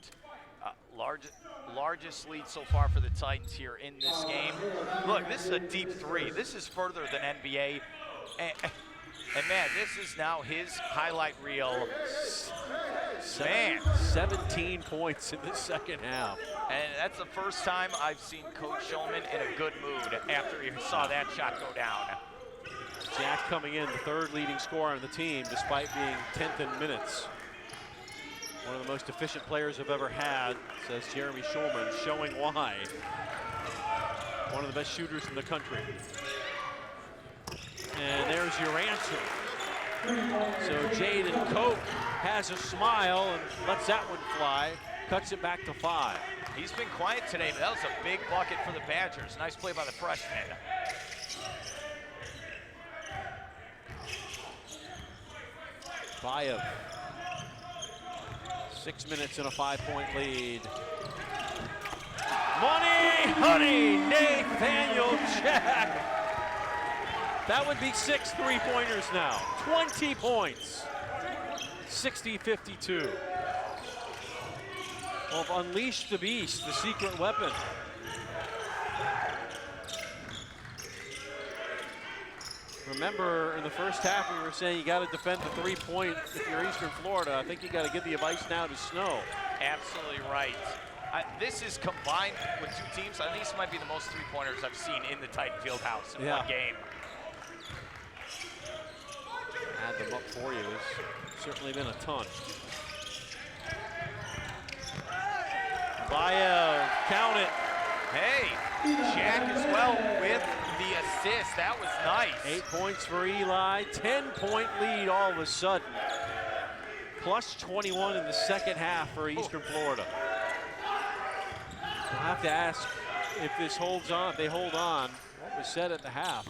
Largest lead so far for the Titans here in this game. Look, this is a deep three. This is further than NBA. And man, this is now his highlight reel. Man. 17 points in the second half. And that's the first time I've seen Coach Shulman in a good mood after he saw that shot go down. Jack coming in, the third leading scorer on the team, despite being 10th in minutes. One of the most efficient players I've ever had, says Jeremy Shulman, showing why. One of the best shooters in the country. And there's your answer. So Jaden Koch has a smile and lets that one fly, cuts it back to 5. He's been quiet today, but that was a big bucket for the Badgers. Nice play by the freshman. Bayev. 6 minutes and a 5-point lead. Money, honey, Nathaniel Jack. That would be 6 3-pointers now. 20 points. 60-52. Well, unleash the beast, the secret weapon. Remember, in the first half, we were saying you got to defend the 3-point if you're Eastern Florida. I think you got to give the advice now to Snow. Absolutely right. This is combined with two teams. I think this might be the most 3-pointers I've seen in the Titan Fieldhouse in one game. Add them up for you. It's certainly been a ton. Bayev, count it. Hey, Jack as well with the assist. That was nice. 8 points for Eli. 10-point lead all of a sudden. Plus 21 in the second half for Eastern Florida. We'll have to ask if this holds on, if they hold on. What was said at the half?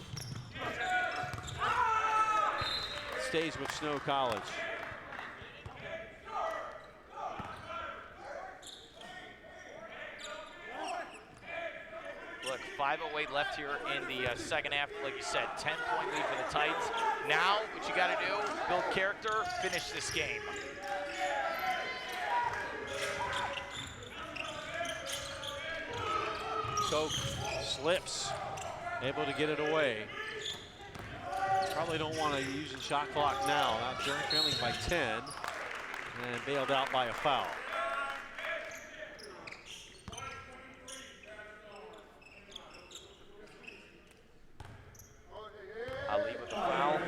Stays with Snow College. Look, 5:08 left here in the second half. Like you said, 10-point lead for the Titans. Now, what you got to do, build character, finish this game. Koch slips, able to get it away. Probably don't want to use the shot clock now. Now they're trailing by 10 and bailed out by a foul. Ali with the foul.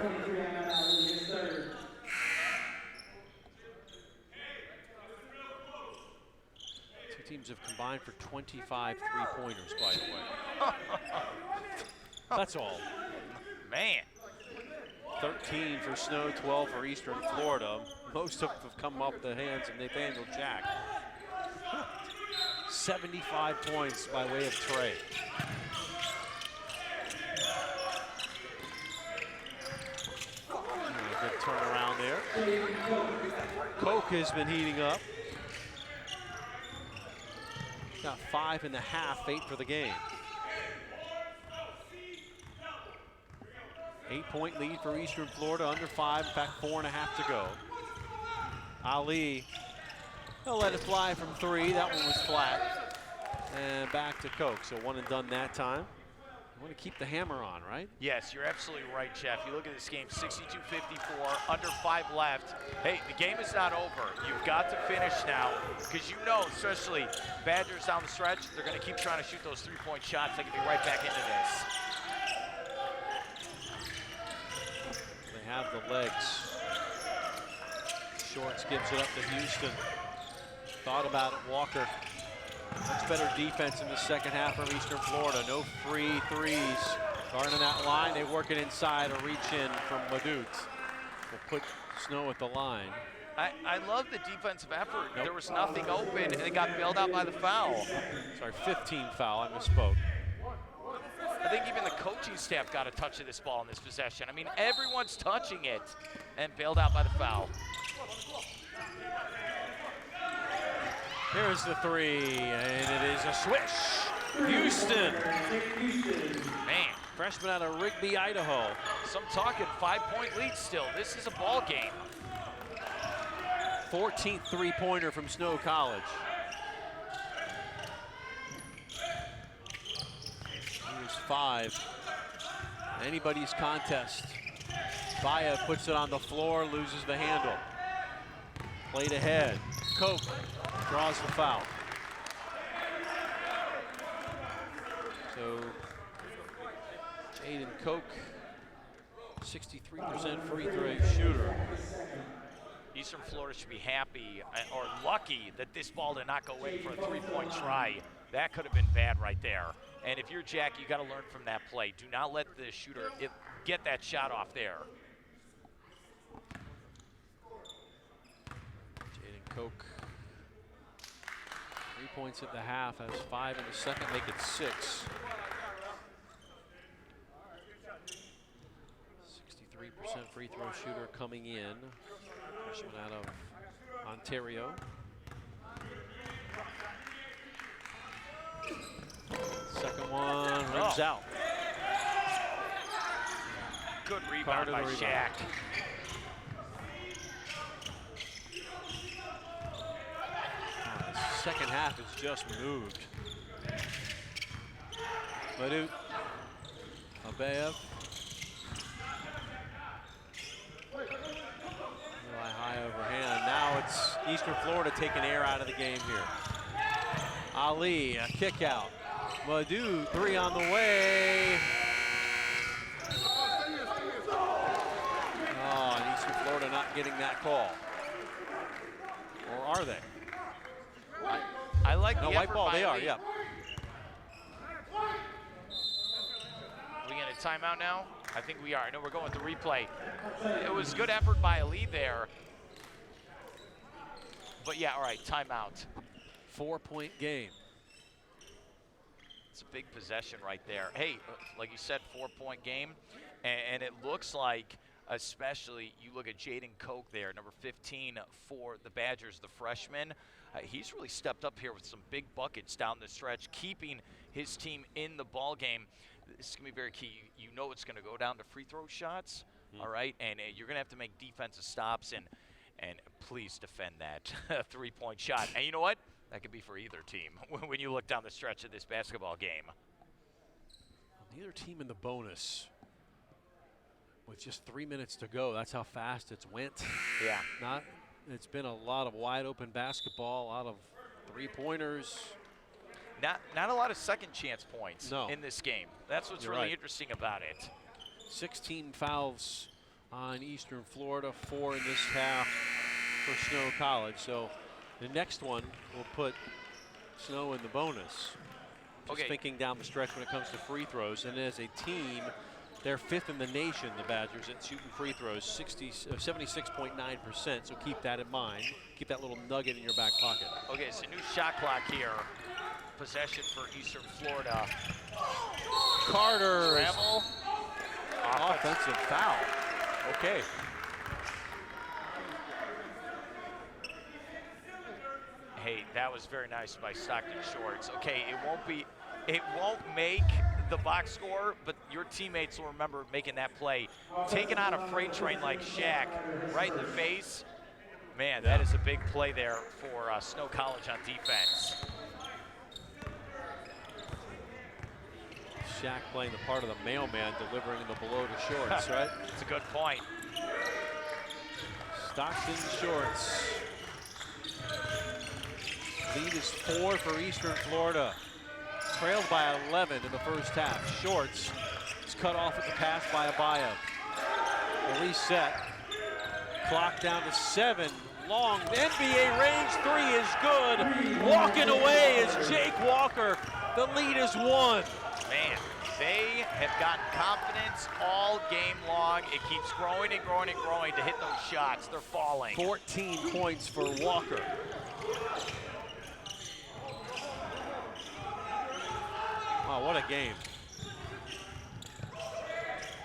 Two teams have combined for 25 3-pointers, by the way. That's all. Man. 13 for Snow, 12 for Eastern Florida. Most of them have come off the hands of Nathaniel Jack. 75 points by way of Trey. Good turnaround there. Koch has been heating up. Got 5.5, 8 for the game. 8-point lead for Eastern Florida, under 5, in fact 4.5 to go. Ali, he'll let it fly from 3, that one was flat. And back to Koch, so one and done that time. You want to keep the hammer on, right? Yes, you're absolutely right, Jeff. You look at this game, 62-54, under 5 left. Hey, the game is not over. You've got to finish now, because you know, especially Badgers down the stretch, they're going to keep trying to shoot those 3-point shots. They can be right back into this. They have the legs. Shorts gives it up to Houston. Thought about it, Walker. Much better defense in the second half from Eastern Florida. No free threes. Guarding that line, they work it inside, a reach in from Madut. Will put Snow at the line. I love the defensive effort. Nope. There was nothing open, and it got bailed out by the foul. Sorry, 15 foul, I misspoke. I think even the coaching staff got a touch of this ball in this possession. I mean, everyone's touching it, and bailed out by the foul. Here's the 3, and it is a swish. Houston. Man, freshman out of Rigby, Idaho. So I'm talking 5-point lead still. This is a ball game. 14th three-pointer from Snow College. Here's 5. Anybody's contest. Bayev puts it on the floor, loses the handle. Played ahead. Koch draws the foul. So Jaden Koch, 63% free throw shooter. Eastern Florida should be happy or lucky that this ball did not go in for a three-point try. That could have been bad right there. And if you're Jack, you got to learn from that play. Do not let the shooter get that shot off there. Jaden Koch, 3 points at the half, has 5 in the second, make it 6. 63% free throw shooter coming in. Freshman out of Ontario. Second one rims out. Good rebound by Shaq. Second half has just moved. Madut, Abayev. High overhand. Now it's Eastern Florida taking air out of the game here. Ali, a kick out. Madut, 3 on the way. Oh, and Eastern Florida not getting that call. Or are they? I like no the white ball. They are, Ali. yeah. We get a timeout now? I think we are. I know we're going with the replay. It was good effort by Ali there. But yeah, all right, timeout. 4-point game. It's a big possession right there. Hey, like you said, 4-point game. And it looks like, especially, you look at Jaden Koch there, number 15 for the Badgers, the freshman. He's really stepped up here with some big buckets down the stretch, keeping his team in the ball game. This is going to be very key. You know it's going to go down to free throw shots, all right? And you're going to have to make defensive stops, and please defend that 3-point shot. And you know what? That could be for either team when you look down the stretch of this basketball game. Neither team in the bonus. With just 3 minutes to go, that's how fast it's went. Yeah. It's been a lot of wide open basketball, a lot of 3-pointers. Not a lot of second chance points No. in this game. That's what's You're really right. interesting about it. 16 fouls on Eastern Florida, 4 in this half for Snow College. So the next one will put Snow in the bonus. Just thinking down the stretch when it comes to free throws. And as a team, they're 5th in the nation, the Badgers, at shooting free throws, 76.9%. So keep that in mind. Keep that little nugget in your back pocket. Okay, so new shot clock here. Possession for Eastern Florida. Carter. Travel. Offensive foul. Okay. Hey, that was very nice by Stockton Shorts. Okay, it won't make the box score, but your teammates will remember making that play. Taking on a freight train like Shaq right in the face. Man, that is a big play there for Snow College on defense. Shaq playing the part of the mailman, delivering in the below to Shorts, right? That's a good point. Stockton Shorts. Lead is 4 for Eastern Florida. Trailed by 11 in the first half. Shorts is cut off at the pass by Abayev. The reset. Clock down to 7. Long NBA range 3 is good. Walking away is Jake Walker. The lead is 1. Man, they have gotten confidence all game long. It keeps growing and growing and growing to hit those shots. They're falling. 14 points for Walker. Wow, what a game.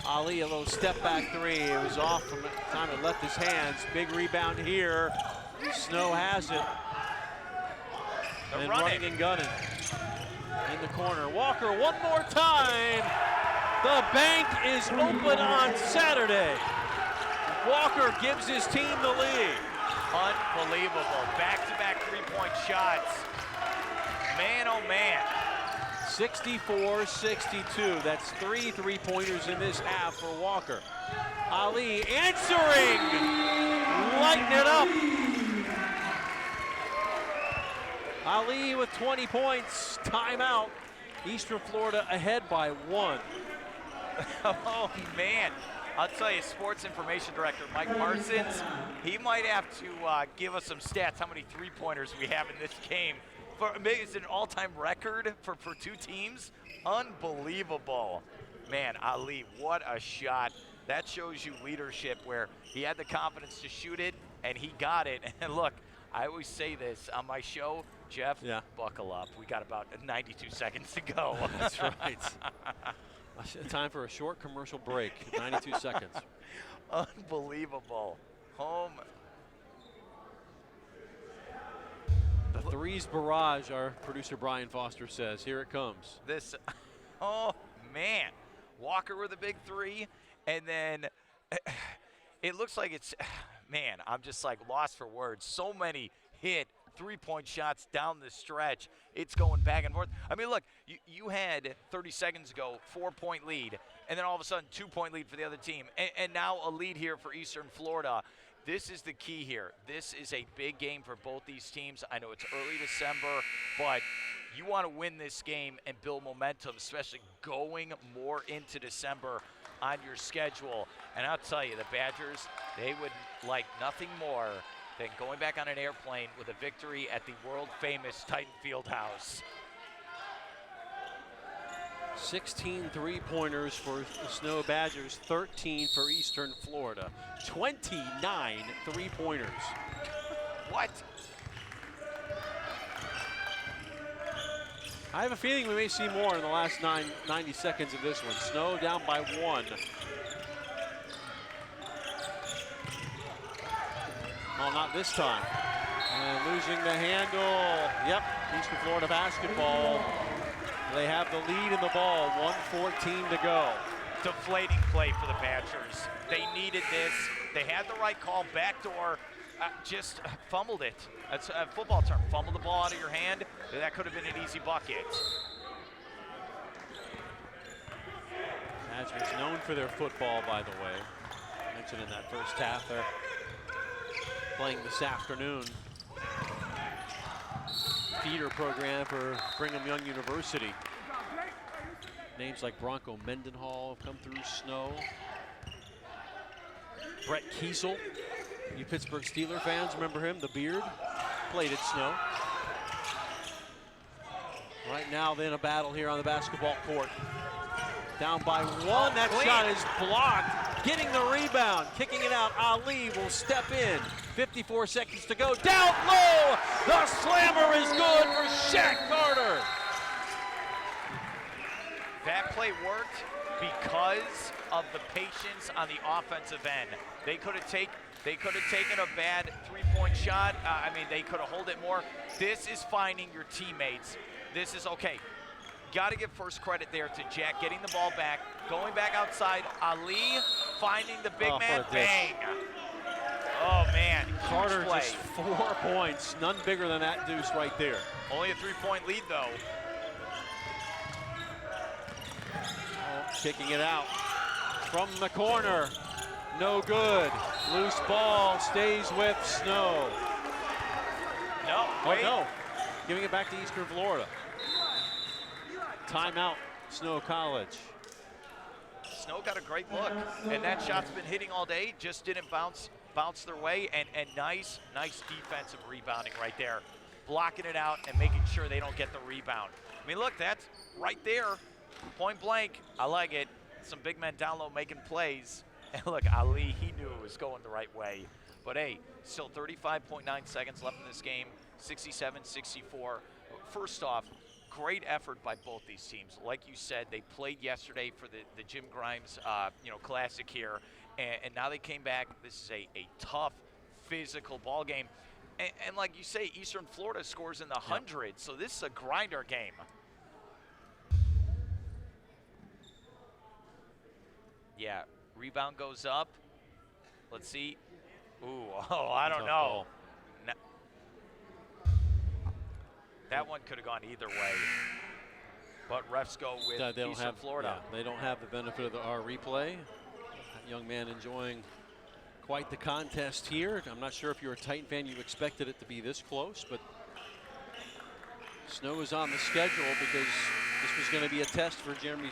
Ali, a little step back 3. It was off from the time it left his hands. Big rebound here. Snow has it. They're running and gunning. In the corner. Walker one more time. The bank is open on Saturday. Walker gives his team the lead. Unbelievable. Back-to-back three-point shots. Man, oh man. 64-62. That's 3 3-pointers in this half for Walker. Ali answering. Lighten it up. Ali with 20 points. Timeout. Eastern Florida ahead by 1. Oh man. I'll tell you, Sports Information Director Mike Parsons, he might have to give us some stats, how many three-pointers we have in this game. Maybe it's an all-time record for two teams. Unbelievable. Man, Ali, what a shot. That shows you leadership where he had the confidence to shoot it, and he got it. And look, I always say this on my show, Jeff, buckle up. We got about 92 seconds to go. That's right. Time for a short commercial break, 92 seconds. Unbelievable. Home. The threes barrage, our producer Brian Foster says. Here it comes. This, oh man. Walker with a big three, and then it looks like it's, man, I'm just like lost for words. So many hit three-point shots down the stretch. It's going back and forth. I mean, look, you had 30 seconds ago, 4-point lead, and then all of a sudden 2-point lead for the other team, and now a lead here for Eastern Florida. This is the key here. This is a big game for both these teams. I know it's early December, but you want to win this game and build momentum, especially going more into December on your schedule. And I'll tell you, the Badgers, they would like nothing more than going back on an airplane with a victory at the world-famous Titan Fieldhouse. 16 three-pointers for the Snow Badgers, 13 for Eastern Florida. 29 three-pointers. What? I have a feeling we may see more in the last 90 seconds of this one. Snow down by 1. Well, not this time. And losing the handle. Yep, Eastern Florida basketball. They have the lead in the ball, 1:14 to go. Deflating play for the Badgers. They needed this. They had the right call, backdoor, just fumbled it. That's a football term, fumble the ball out of your hand. That could have been an easy bucket. Badgers known for their football, by the way. I mentioned in that first half they're playing this afternoon. Feeder program for Brigham Young University. Names like Bronco Mendenhall have come through Snow. Brett Kiesel, you Pittsburgh Steelers fans remember him, the beard, played at Snow. Right now then a battle here on the basketball court. Down by 1, that shot is blocked. Getting the rebound, kicking it out, Ali will step in. 54 seconds to go, down low! The slammer is good for Shaq Carter. That play worked because of the patience on the offensive end. They could have taken a bad three-point shot. I mean, they could have held it more. This is finding your teammates. This is okay. Got to give first credit there to Jack getting the ball back, going back outside. Ali finding the big man, bang. Oh man, Carter just 4 points, none bigger than that deuce right there. Only a 3-point lead though. Kicking it out from the corner, no good. Loose ball stays with Snow. No, wait. Oh no, giving it back to Eastern Florida. Timeout, Snow College. Snow got a great look, and that shot's been hitting all day, just didn't bounce their way, and nice defensive rebounding right there. Blocking it out and making sure they don't get the rebound. I mean, look, that's right there, point blank. I like it. Some big men down low making plays. And look, Ali, he knew it was going the right way. But hey, still 35.9 seconds left in this game, 67-64. First off, great effort by both these teams. Like you said, they played yesterday for the Jim Grimes Classic here, and now they came back. This is a tough, physical ball game. And like you say, Eastern Florida scores in the hundreds, so this is a grinder game. Yeah, rebound goes up. Let's see. Ooh, oh, I don't know. That one could have gone either way. But refs go with Eastern Florida. Yeah, they don't have the benefit of our replay. That young man enjoying quite the contest here. I'm not sure if you're a Titan fan, you expected it to be this close, but snow is on the schedule because this was going to be a test for Jeremy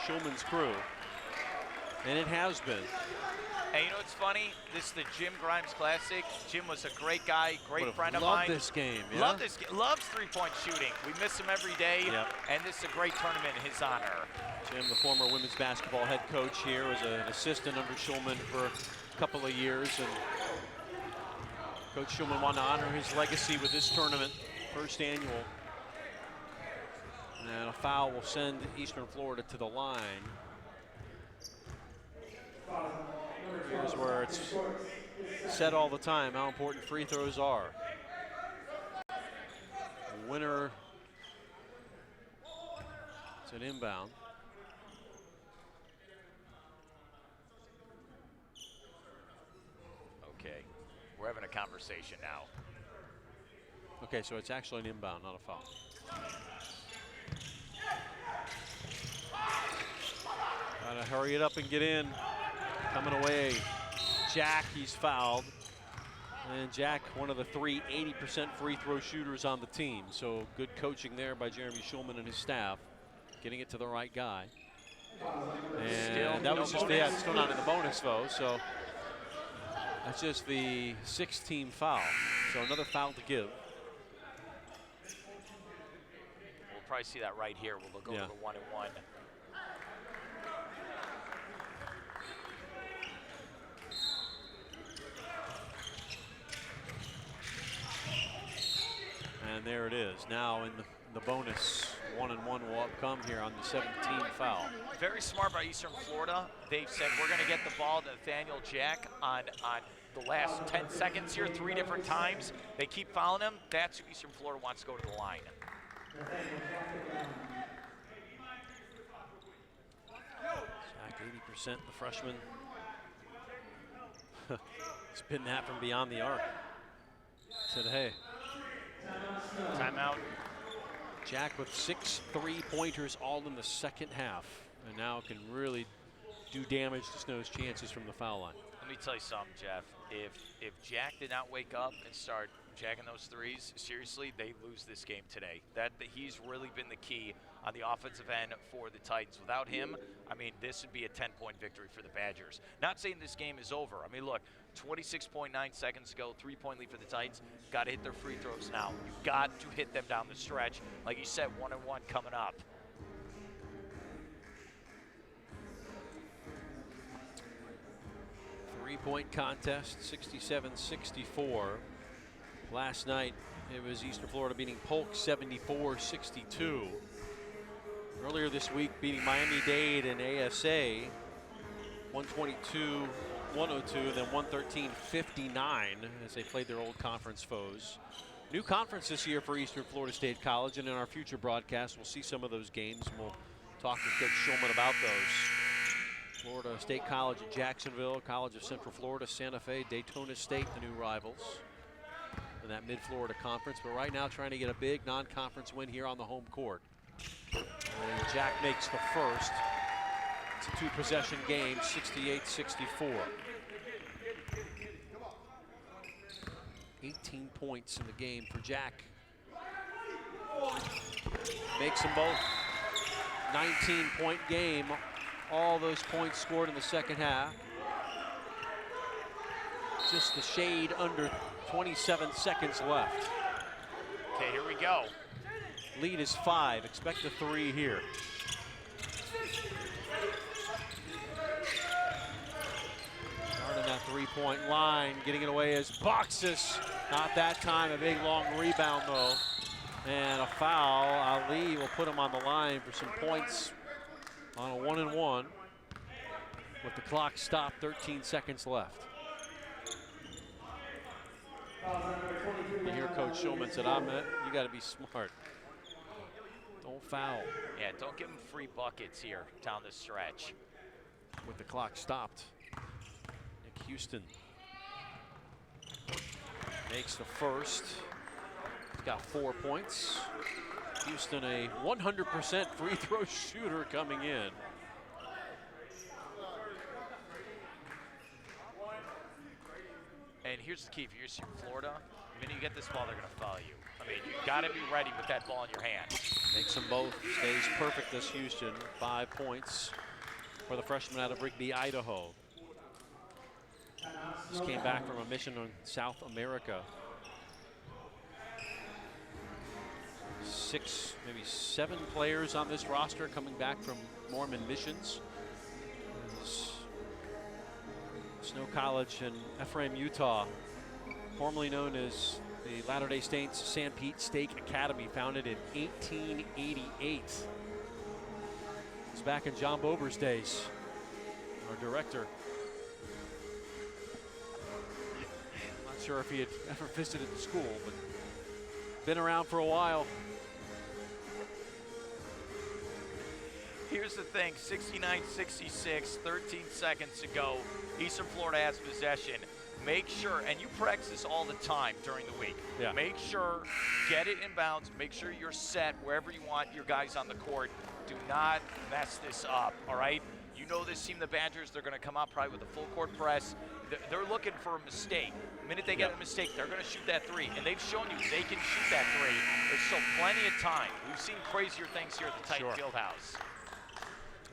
Schulman's crew. And it has been. And you know what's funny? This is the Jim Grimes Classic. Jim was a great guy, great friend of Love mine. this game. Yeah? Love this game. Loves three-point shooting. We miss him every day, and this is a great tournament in his honor. Jim, the former women's basketball head coach here, was an assistant under Schulman for a couple of years, and Coach Schulman wanted to honor his legacy with this tournament, first annual. And a foul will send Eastern Florida to the line. Here's where it's said all the time how important free throws are. The winner, it's an inbound. Okay, we're having a conversation now. Okay, so it's actually an inbound, not a foul. Gotta hurry it up and get in. Coming away, Jack, he's fouled. And Jack, one of the 80% free throw shooters on the team. So good coaching there by Jeremy Schulman and his staff, getting it to the right guy. And that was just, still not in the bonus though, so that's just the 6th-team foul. So another foul to give. We'll probably see that right here. We'll go to the 1-and-1. And there it is. Now in the bonus, 1-and-1 will come here on the 17th foul. Very smart by Eastern Florida. They've said we're going to get the ball to Nathaniel Jack on the last 10 seconds here, 3 different times. They keep fouling him. That's who Eastern Florida wants to go to the line. Jack, 80%, the freshman. Spin that from beyond the arc. Said, hey. Timeout. Jack with 6 3-pointers all in the second half, and now can really do damage to Snow's chances from the foul line. Let me tell you something, Jeff. If Jack did not wake up and start jacking those threes, seriously, they lose this game today. He's really been the key on the offensive end for the Titans. Without him, I mean, this would be a 10-point victory for the Badgers. Not saying this game is over. I mean, look, 26.9 seconds to go, 3-point lead for the Titans. Got to hit their free throws now. You've got to hit them down the stretch. Like you said, 1-and-1 coming up. Three-point contest, 67-64. Last night, it was Eastern Florida beating Polk 74-62. Earlier this week, beating Miami-Dade and ASA 122-102, then 113-59 as they played their old conference foes. New conference this year for Eastern Florida State College, and in our future broadcast, we'll see some of those games. We'll talk with Coach Schulman about those. Florida State College at Jacksonville, College of Central Florida, Santa Fe, Daytona State, the new rivals in that Mid-Florida Conference. But right now trying to get a big non-conference win here on the home court. And Jack makes the first. It's a 2-possession game, 68-64. 18 points in the game for Jack. Makes them both. 19-point game. All those points scored in the second half. Just a shade under 27 seconds left. Okay, here we go. Lead is 5. Expect a 3 here. Starting that 3-point line, getting it away is Boxes. Not that time, a big long rebound though. And a foul. Ali will put him on the line for some points on a 1-and-1 with the clock stopped, 13 seconds left. You hear Coach Schulman said, you got to be smart. Don't foul. Yeah, don't give them free buckets here down the stretch. with the clock stopped. Nick Houston makes the first. He's got 4 points. Houston, a 100% free throw shooter coming in. And here's the key: if you're Eastern Florida, the minute you get this ball, they're going to foul you. I mean, you got to be ready with that ball in your hand. Makes them both. Stays perfect this Houston. 5 points for the freshman out of Rigby, Idaho. Just came back from a mission in South America. 6, maybe 7 players on this roster coming back from Mormon missions. Snow College in Ephraim, Utah, formerly known as the Latter-day Saints San Pete Stake Academy, founded in 1888. It's back in John Bober's days, our director. I'm not sure if he had ever visited the school, but been around for a while. Here's the thing, 69-66, 13 seconds to go. Eastern Florida has possession. Make sure, and you practice this all the time during the week. Yeah. Make sure, get it in bounds. Make sure you're set wherever you want your guys on the court. Do not mess this up, all right? You know this team, the Badgers, they're going to come out probably with a full court press. They're looking for a mistake. The minute they get a mistake, they're going to shoot that three. And they've shown you they can shoot that three. There's still plenty of time. We've seen crazier things here at the Titan Fieldhouse.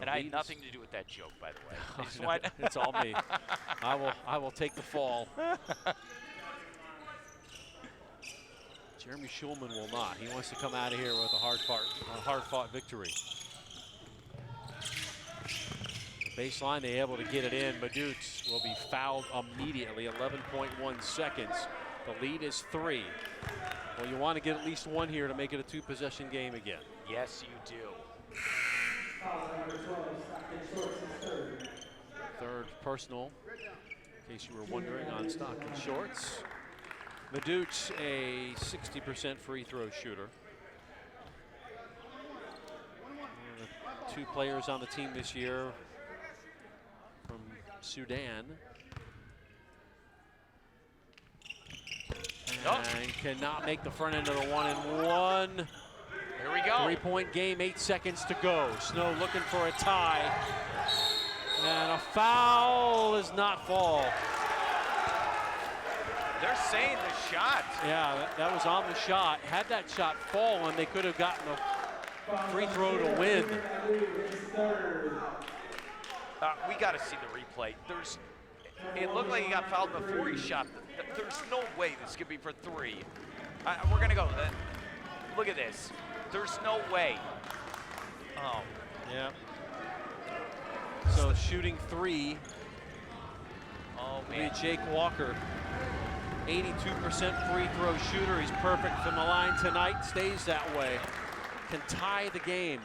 And I had nothing to do with that joke, by the way. It's all me. I will take the fall. Jeremy Schulman will not. He wants to come out of here with a hard-fought victory. Baseline, they able to get it in. Madutz will be fouled immediately. 11.1 seconds. The lead is 3. Well, you want to get at least 1 here to make it a 2-possession game again. Yes, you do. Third personal, in case you were wondering, on Stockton Shorts. Madutz, a 60% free throw shooter. One of the 2 players on the team this year from Sudan. And cannot make the front end of the 1-and-1. Here we go. 3-point game, 8 seconds to go. Snow looking for a tie. And a foul does not fall. They're saying the shot. Yeah, that was on the shot. Had that shot fallen, they could have gotten a free throw to win. We got to see the replay. It looked like he got fouled before he shot. There's no way this could be for 3. We're going to go. Look at this. There's no way. Oh. Yeah. So shooting 3. Oh, man. Jake Walker, 82% free throw shooter. He's perfect from the line tonight. Stays that way. Can tie the game.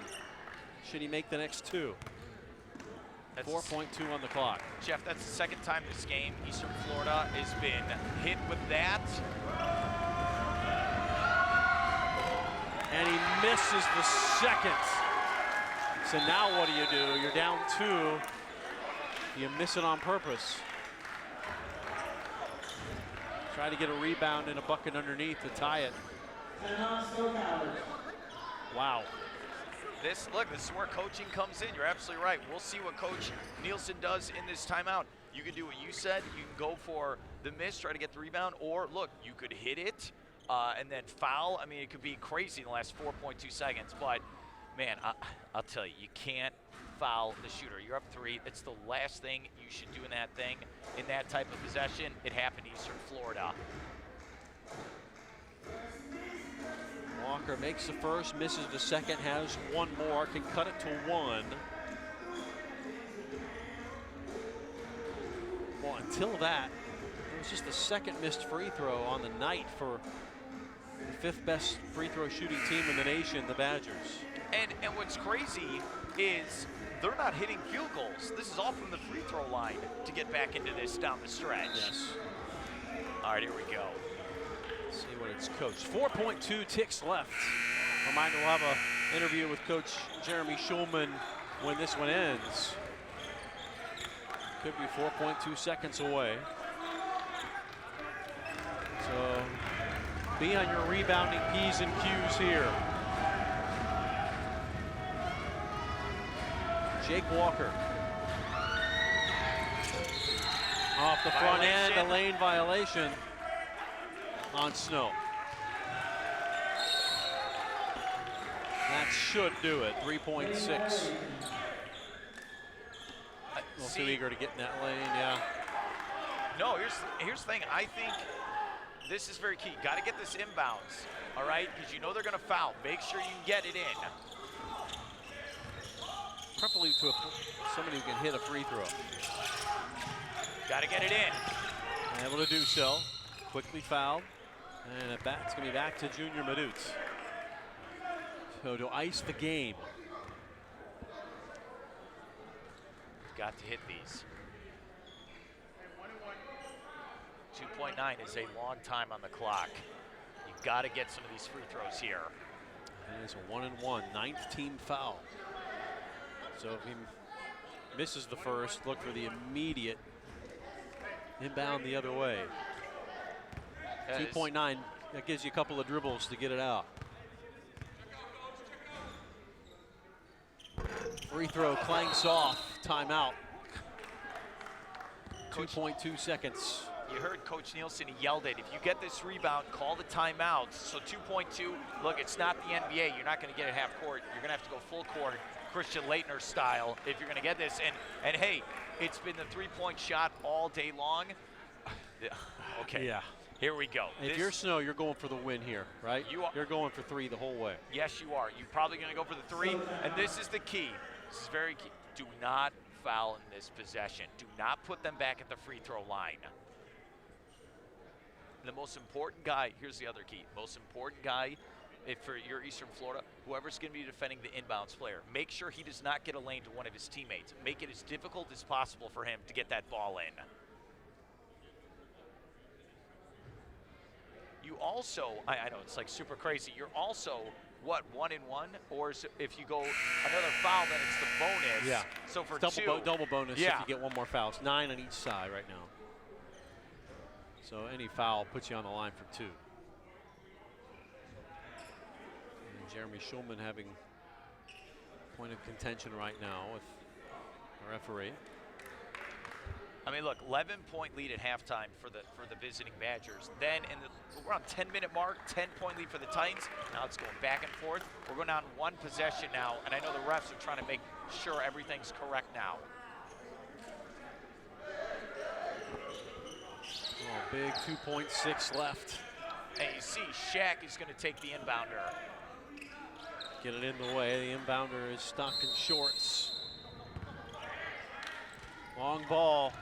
Should he make the next 2? 4.2 on the clock. Jeff, that's the second time this game Eastern Florida has been hit with that. And he misses the second. So now what do? You're down 2. You miss it on purpose. Try to get a rebound and a bucket underneath to tie it. Wow. This is where coaching comes in. You're absolutely right. We'll see what Coach Nielsen does in this timeout. You can do what you said. You can go for the miss, try to get the rebound, or look, you could hit it and then foul. I mean, it could be crazy in the last 4.2 seconds. But, man, I'll tell you, you can't foul the shooter. You're up 3. It's the last thing you should do in that thing. In that type of possession, it happened to Eastern Florida. Walker makes the first, misses the second, has 1 more, can cut it to 1. Well, until that, it was just the second missed free throw on the night for the 5th best free throw shooting team in the nation, the Badgers. And what's crazy is they're not hitting field goals. This is all from the free throw line to get back into this down the stretch. Yes. All right, here we go. See what it's coached. 4.2 ticks left. Reminder, we'll have an interview with Coach Jeremy Schulman when this one ends. Could be 4.2 seconds away. So be on your rebounding P's and Q's here. Jake Walker. Off the front end, a lane violation on Snow. That should do it, 3.6. A little too eager to get in that lane, yeah. No, here's the thing. I think this is very key. Got to get this inbounds, all right? Because you know they're going to foul. Make sure you can get it in. Preferably to somebody who can hit a free throw. Got to get it in. Able to do so. Quickly fouled. And it's going to be back to Junior Madutz. So to ice the game. Got to hit these. 2.9 is a long time on the clock. You've got to get some of these free throws here. And it's a 1-and-1, 9th team foul. So if he misses the first, look for the immediate inbound the other way. 2.9, that gives you a couple of dribbles to get it out. Free throw clanks off, timeout. 2.2 seconds. You heard Coach Nielsen, he yelled it. If you get this rebound, call the timeout. So 2.2, look, it's not the NBA. You're not going to get it half court. You're going to have to go full court, Christian Laettner style, if you're going to get this. And hey, it's been the three-point shot all day long. Okay. Yeah. Here we go. If you're Snow, you're going for the win here, right? You're going for 3 the whole way. Yes, you are. You're probably going to go for the 3, and this is the key. This is very key. Do not foul in this possession. Do not put them back at the free throw line. The most important guy, here's the other key. Most important guy for your Eastern Florida, whoever's going to be defending the inbounds player, make sure he does not get a lane to one of his teammates. Make it as difficult as possible for him to get that ball in. You also, I know it's like super crazy, you're also, what, 1-and-1? Or if you go another foul, then it's the bonus. Yeah. So for double bonus yeah. if you get one more foul. It's 9 on each side right now. So any foul puts you on the line for 2. And Jeremy Schulman having point of contention right now with the referee. I mean, look, 11-point lead at halftime for the visiting Badgers. Then we're on 10-minute mark, 10-point lead for the Titans. Now it's going back and forth. We're going on 1 possession now, and I know the refs are trying to make sure everything's correct now. Oh, big 2.6 left. And you see Shaq is going to take the inbounder. Get it in the way. The inbounder is stuck in shorts. Long ball.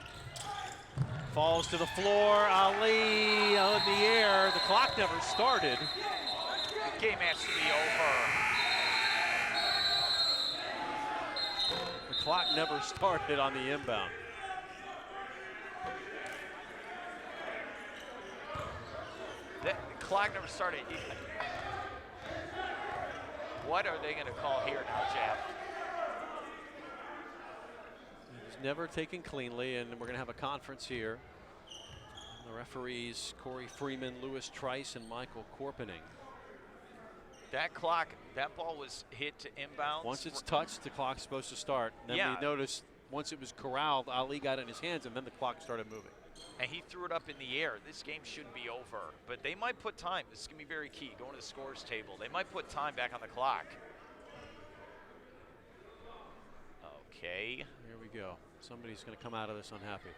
Falls to the floor. Ali in the air. The clock never started. The game has to be over. The clock never started on the inbound. The clock never started. What are they going to call here now, Jeff? Never taken cleanly, and we're going to have a conference here. The referees, Corey Freeman, Lewis Trice, and Michael Korpening. That clock, that ball was hit to inbounds. Once it's touched, the clock's supposed to start. Then we noticed once it was corralled, Ali got it in his hands, and then the clock started moving. And he threw it up in the air. This game shouldn't be over, but they might put time. This is going to be very key, going to the scores table. They might put time back on the clock. Okay. Here we go. Somebody's going to come out of this unhappy.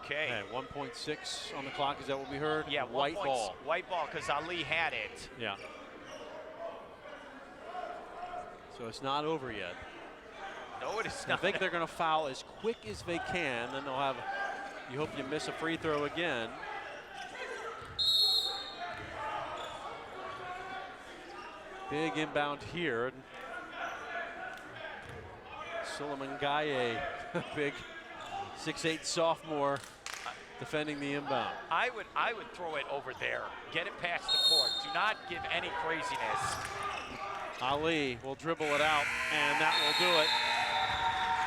Okay. 1.6 on the clock. Is that what we heard? Yeah, white ball. White ball because Ali had it. Yeah. So it's not over yet. No, it is not. I think they're going to foul as quick as they can. Then they'll have, you hope you miss a free throw again. Big inbound here. Suleiman Gaye, big 6'8" sophomore defending the inbound. I would throw it over there. Get it past the court. Do not give any craziness. Ali will dribble it out, and that will do it.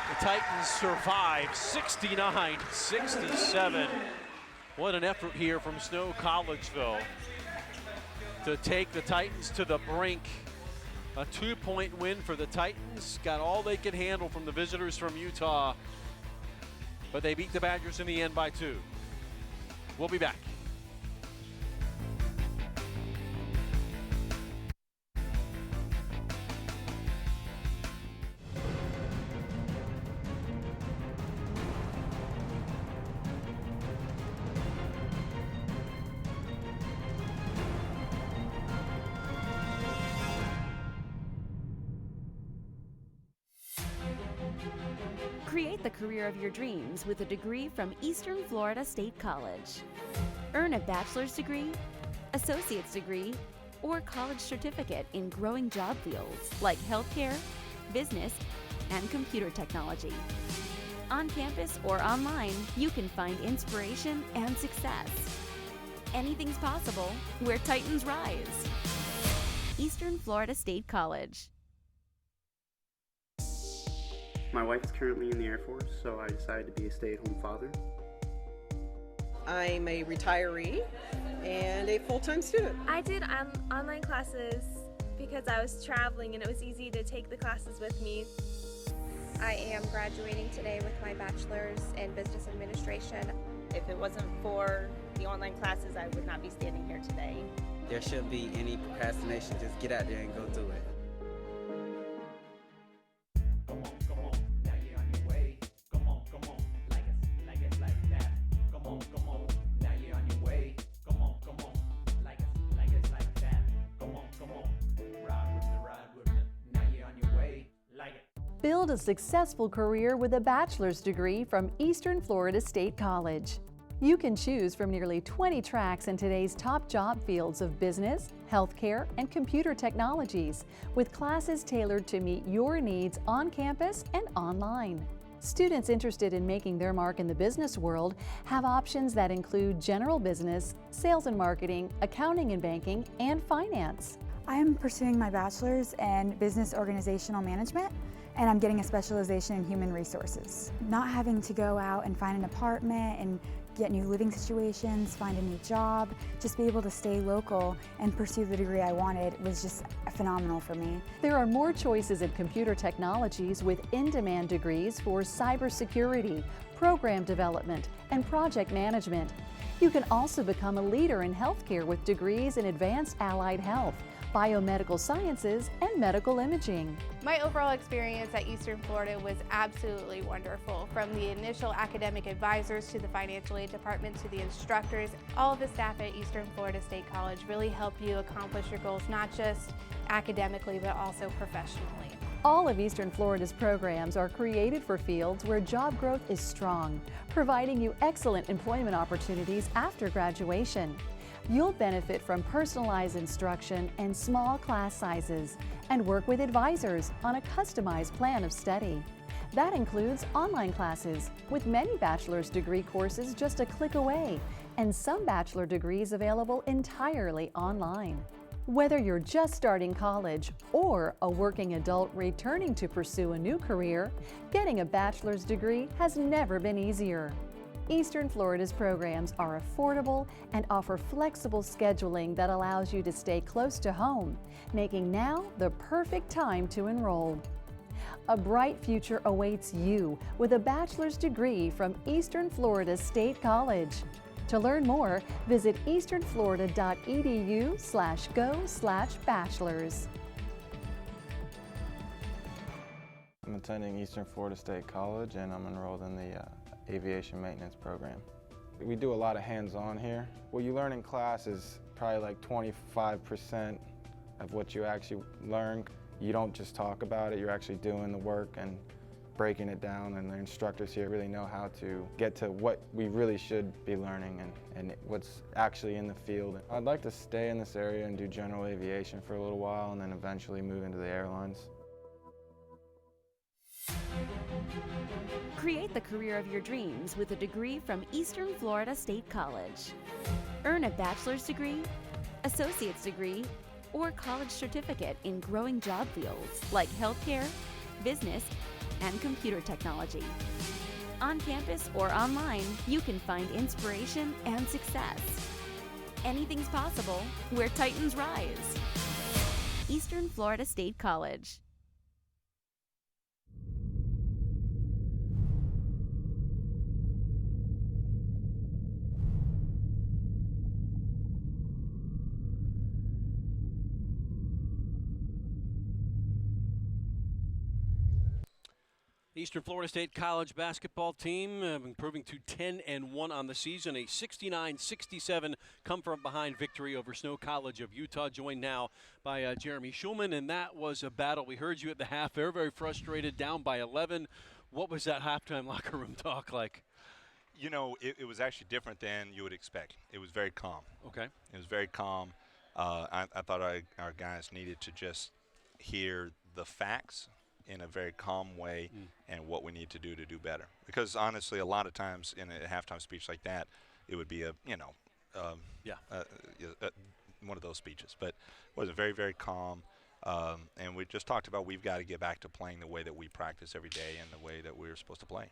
The Titans survive 69-67. What an effort here from Snow Collegeville to take the Titans to the brink. A 2-point win for the Titans. Got all they could handle from the visitors from Utah, but they beat the Badgers in the end by 2. We'll be back. Create the career of your dreams with a degree from Eastern Florida State College. Earn a bachelor's degree, associate's degree, or college certificate in growing job fields like healthcare, business, and computer technology. On campus or online, you can find inspiration and success. Anything's possible where Titans rise. Eastern Florida State College. My wife is currently in the Air Force, so I decided to be a stay-at-home father. I'm a retiree and a full-time student. I did online classes because I was traveling and it was easy to take the classes with me. I am graduating today with my bachelor's in business administration. If it wasn't for the online classes, I would not be standing here today. There shouldn't be any procrastination. Just get out there and go do it. Build a successful career with a bachelor's degree from Eastern Florida State College. You can choose from nearly 20 tracks in today's top job fields of business, healthcare, and computer technologies, with classes tailored to meet your needs on campus and online. Students interested in making their mark in the business world have options that include general business, sales and marketing, accounting and banking, and finance. I am pursuing my bachelor's in business organizational management, and I'm getting a specialization in human resources. Not having to go out and find an apartment and get new living situations, find a new job, just be able to stay local and pursue the degree I wanted was just phenomenal for me. There are more choices in computer technologies with in-demand degrees for cybersecurity, program development, and project management. You can also become a leader in healthcare with degrees in advanced allied health, biomedical sciences, and medical imaging. My overall experience at Eastern Florida was absolutely wonderful. From the initial academic advisors to the financial aid department to the instructors, all of the staff at Eastern Florida State College really help you accomplish your goals, not just academically, but also professionally. All of Eastern Florida's programs are created for fields where job growth is strong, providing you excellent employment opportunities after graduation. You'll benefit from personalized instruction and small class sizes, and work with advisors on a customized plan of study. That includes online classes, with many bachelor's degree courses just a click away, and some bachelor degrees available entirely online. Whether you're just starting college or a working adult returning to pursue a new career, getting a bachelor's degree has never been easier. Eastern Florida's programs are affordable and offer flexible scheduling that allows you to stay close to home, making now the perfect time to enroll. A bright future awaits you with a bachelor's degree from Eastern Florida State College. To learn more, visit easternflorida.edu/go/bachelors. I'm attending Eastern Florida State College and I'm enrolled in the aviation maintenance program. We do a lot of hands-on here. What you learn in class is probably like 25% of what you actually learn. You don't just talk about it, you're actually doing the work and breaking it down, and the instructors here really know how to get to what we really should be learning and what's actually in the field. I'd like to stay in this area and do general aviation for a little while and then eventually move into the airlines. Create the career of your dreams with a degree from Eastern Florida State College. Earn a bachelor's degree, associate's degree, or college certificate in growing job fields like healthcare, business, and computer technology. On campus or online, you can find inspiration and success. Anything's possible where Titans rise. Eastern Florida State College. Eastern Florida State College basketball team improving to 10-1 on the season. A 69-67 come-from-behind victory over Snow College of Utah. Joined now by Jeremy Schulman, and that was a battle. We heard you at the half. Very, very frustrated, down by 11. What was that halftime locker room talk like? You know, it was actually different than you would expect. It was very calm. Okay. It was very calm. I thought our guys needed to just hear the facts in a very calm way and what we need to do better. Because honestly, a lot of times in a halftime speech like that, it would be one of those speeches. But it was very, very calm. And we just talked about we've got to get back to playing the way that we practice every day and the way that we're supposed to play.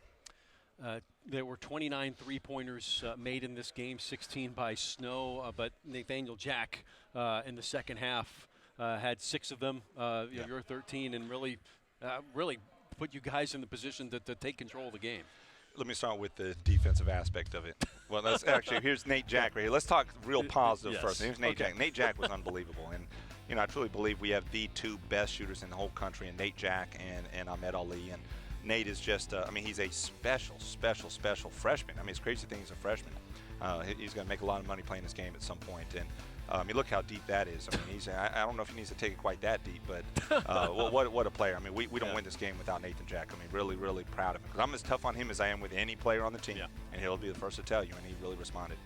There were 29 three-pointers made in this game, 16 by Snow, but Nathaniel Jack in the second half had 6 of them. You're 13, and really put you guys in the position to take control of the game. Let me start with the defensive aspect of it. Well, let's actually, here's Nate Jack right here. Let's talk real positive first. Here's Nate Jack. Nate Jack was unbelievable. And, you know, I truly believe we have the 2 best shooters in the whole country, and Nate Jack and Ahmed Ali. And Nate is just, he's a special freshman. I mean, it's crazy to think he's a freshman. He's going to make a lot of money playing this game at some point. And, look how deep that is. I mean, I don't know if he needs to take it quite that deep, but what a player. I mean, we don't win this game without Nathan Jack. I mean, really, really proud of him. Because I'm as tough on him as I am with any player on the team. And he'll be the first to tell you, and he really responded.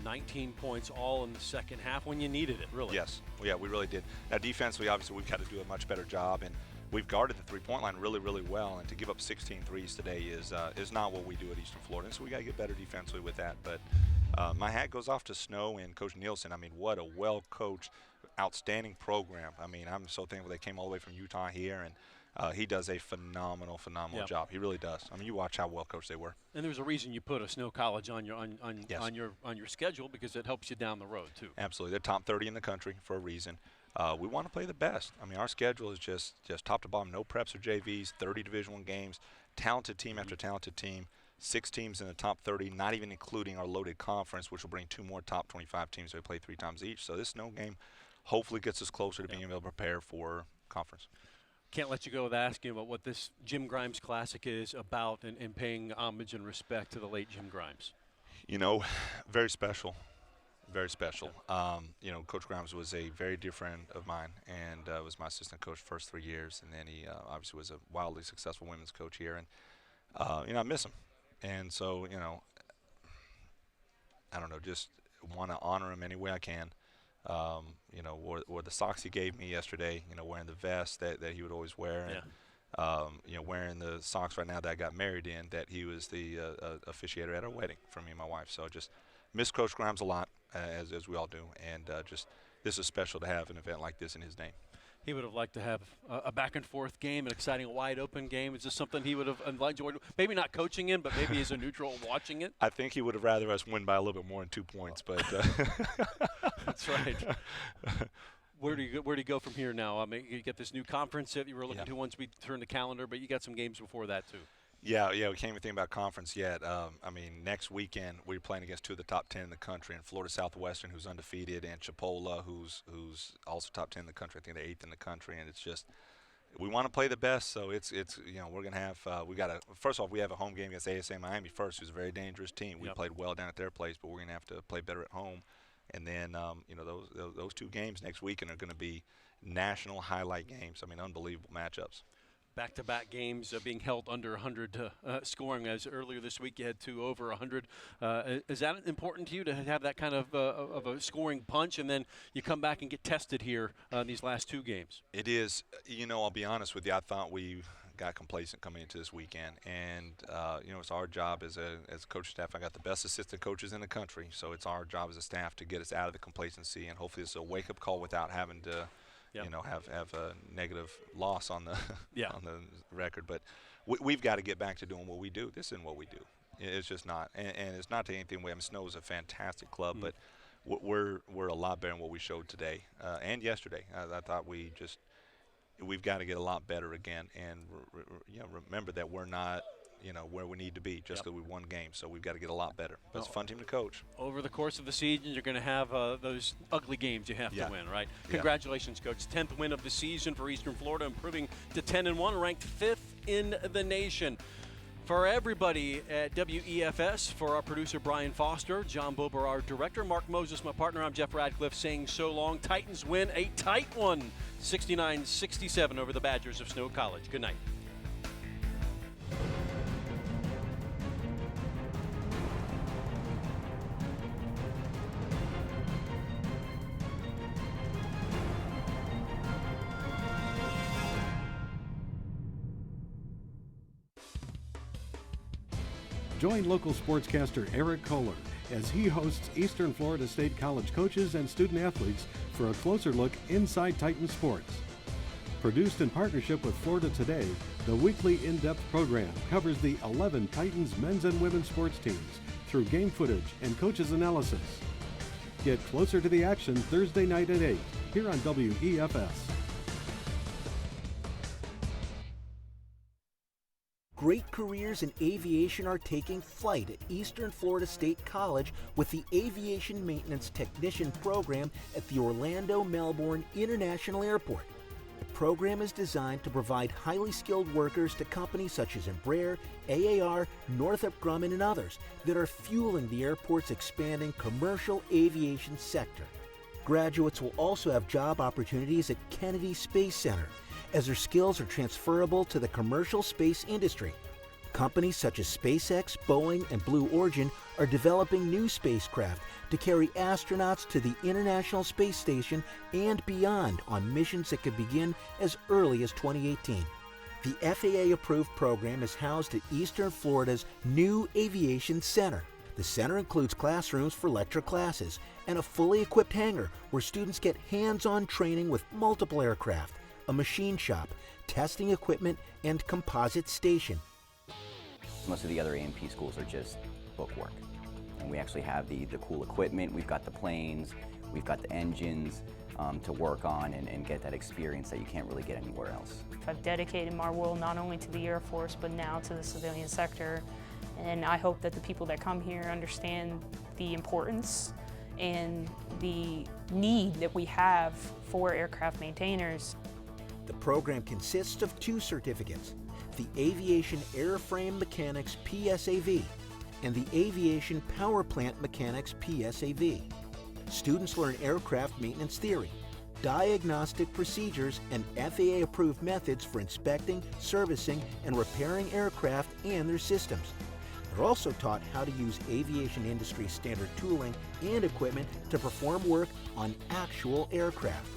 19 points all in the second half when you needed it, really. Yes. Well, yeah, we really did. Now, defensively, obviously, we've got to do a much better job. And we've guarded the three-point line really, really well. And to give up 16 threes today is not what we do at Eastern Florida. And so we got to get better defensively with that. But my hat goes off to Snow and Coach Nielsen. I mean, what a well-coached, outstanding program. I mean, I'm so thankful they came all the way from Utah here, and he does a phenomenal job. He really does. I mean, you watch how well-coached they were. And there's a reason you put a Snow College on your schedule, because it helps you down the road too. Absolutely, they're top 30 in the country for a reason. We want to play the best. I mean, our schedule is just top to bottom. No preps or JVs. 30 Division I games. Talented team after talented team. 6 teams in the top 30, not even including our loaded conference, which will bring 2 more top 25 teams. So we play 3 times each. So this Snow game hopefully gets us closer to being able to prepare for conference. Can't let you go without asking about what this Jim Grimes Classic is about, and paying homage and respect to the late Jim Grimes. You know, very special. Very special. You know, Coach Grimes was a very dear friend of mine, and was my assistant coach the first 3 years. And then he obviously was a wildly successful women's coach here. And, you know, I miss him. And so, you know, I don't know, just want to honor him any way I can. You know, wore the socks he gave me yesterday, you know, wearing the vest that he would always wear. And, you know, wearing the socks right now that I got married in, that he was the officiator at our wedding for me and my wife. So just miss Coach Grimes a lot, as we all do. And just this is special to have an event like this in his name. He would have liked to have a back-and-forth game, an exciting wide-open game. Is this something he would have enjoyed? Maybe not coaching in, but maybe as a neutral watching it? I think he would have rather us win by a little bit more than 2 points. But That's right. Where do you go from here now? I mean, you get this new conference that you were looking to once we turn the calendar, but you got some games before that too. Yeah, we can't even think about conference yet. I mean, next weekend we're playing against 2 of the top 10 in the country, and Florida Southwestern, who's undefeated, and Chipola, who's also top 10 in the country. I think they're 8th in the country, and it's just we want to play the best. So it's you know, we're gonna have first off, we have a home game against ASA Miami first, who's a very dangerous team. We played well down at their place, but we're gonna have to play better at home. And then you know, those 2 games next weekend are gonna be national highlight games. I mean, unbelievable matchups. Back-to-back games being held under 100 scoring, as earlier this week you had 2 over 100. Is that important to you, to have that kind of a scoring punch, and then you come back and get tested here in these last 2 games? It is. You know, I'll be honest with you. I thought we got complacent coming into this weekend, and it's our job as a coach staff. I got the best assistant coaches in the country, so it's our job as a staff to get us out of the complacency, and hopefully it's a wake-up call without having to, have a negative loss on the on the record. But we've got to get back to doing what we do. This isn't what we do. It's just not, and it's not to anything. Snow is a fantastic club, but we're a lot better than what we showed today and yesterday. I thought we've got to get a lot better again, and remember that we're not where we need to be just because we won games. So we've got to get a lot better. But it's a fun team to coach. Over the course of the season, you're going to have those ugly games you have to win, right? Congratulations, Coach. 10th win of the season for Eastern Florida, improving to 10-1, ranked 5th in the nation. For everybody at WEFS, for our producer Brian Foster, John Bober, our director, Mark Moses, my partner, I'm Jeff Radcliffe, saying so long. Titans win a tight one, 69-67 over the Badgers of Snow College. Good night. Join local sportscaster Eric Kohler as he hosts Eastern Florida State College coaches and student athletes for a closer look inside Titan sports. Produced in partnership with Florida Today, the weekly in-depth program covers the 11 Titans men's and women's sports teams through game footage and coaches' analysis. Get closer to the action Thursday night at 8 here on WEFS. Great careers in aviation are taking flight at Eastern Florida State College with the Aviation Maintenance Technician program at the Orlando-Melbourne International Airport. The program is designed to provide highly skilled workers to companies such as Embraer, AAR, Northrop Grumman, and others that are fueling the airport's expanding commercial aviation sector. Graduates will also have job opportunities at Kennedy Space Center, as their skills are transferable to the commercial space industry. Companies such as SpaceX, Boeing, and Blue Origin are developing new spacecraft to carry astronauts to the International Space Station and beyond on missions that could begin as early as 2018. The FAA-approved program is housed at Eastern Florida's new Aviation Center. The center includes classrooms for lecture classes and a fully equipped hangar where students get hands-on training with multiple aircraft, a machine shop, testing equipment, and composite station. Most of the other A&P schools are just bookwork. And we actually have the cool equipment, we've got the planes, we've got the engines to work on and get that experience that you can't really get anywhere else. I've dedicated my role not only to the Air Force, but now to the civilian sector. And I hope that the people that come here understand the importance and the need that we have for aircraft maintainers. The program consists of 2 certificates, the Aviation Airframe Mechanics PSAV and the Aviation Power Plant Mechanics PSAV. Students learn aircraft maintenance theory, diagnostic procedures, and FAA-approved methods for inspecting, servicing, and repairing aircraft and their systems. They're also taught how to use aviation industry standard tooling and equipment to perform work on actual aircraft.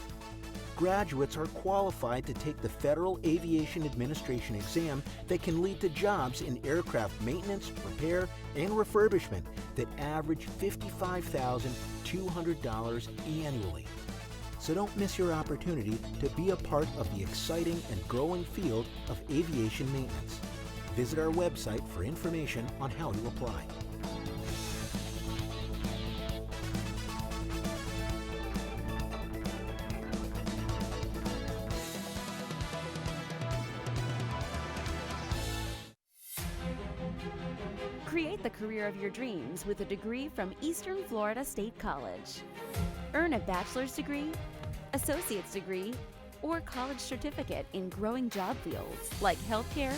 Graduates are qualified to take the Federal Aviation Administration exam that can lead to jobs in aircraft maintenance, repair, and refurbishment that average $55,200 annually. So don't miss your opportunity to be a part of the exciting and growing field of aviation maintenance. Visit our website for information on how to apply. Create the career of your dreams with a degree from Eastern Florida State College. Earn a bachelor's degree, associate's degree, or college certificate in growing job fields like healthcare,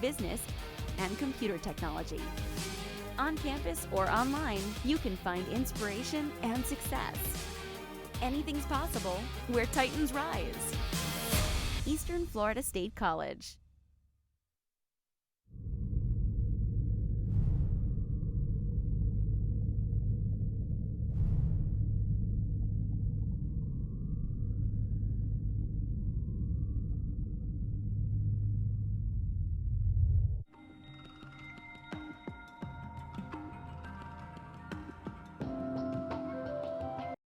business, and computer technology. On campus or online, you can find inspiration and success. Anything's possible where Titans rise. Eastern Florida State College.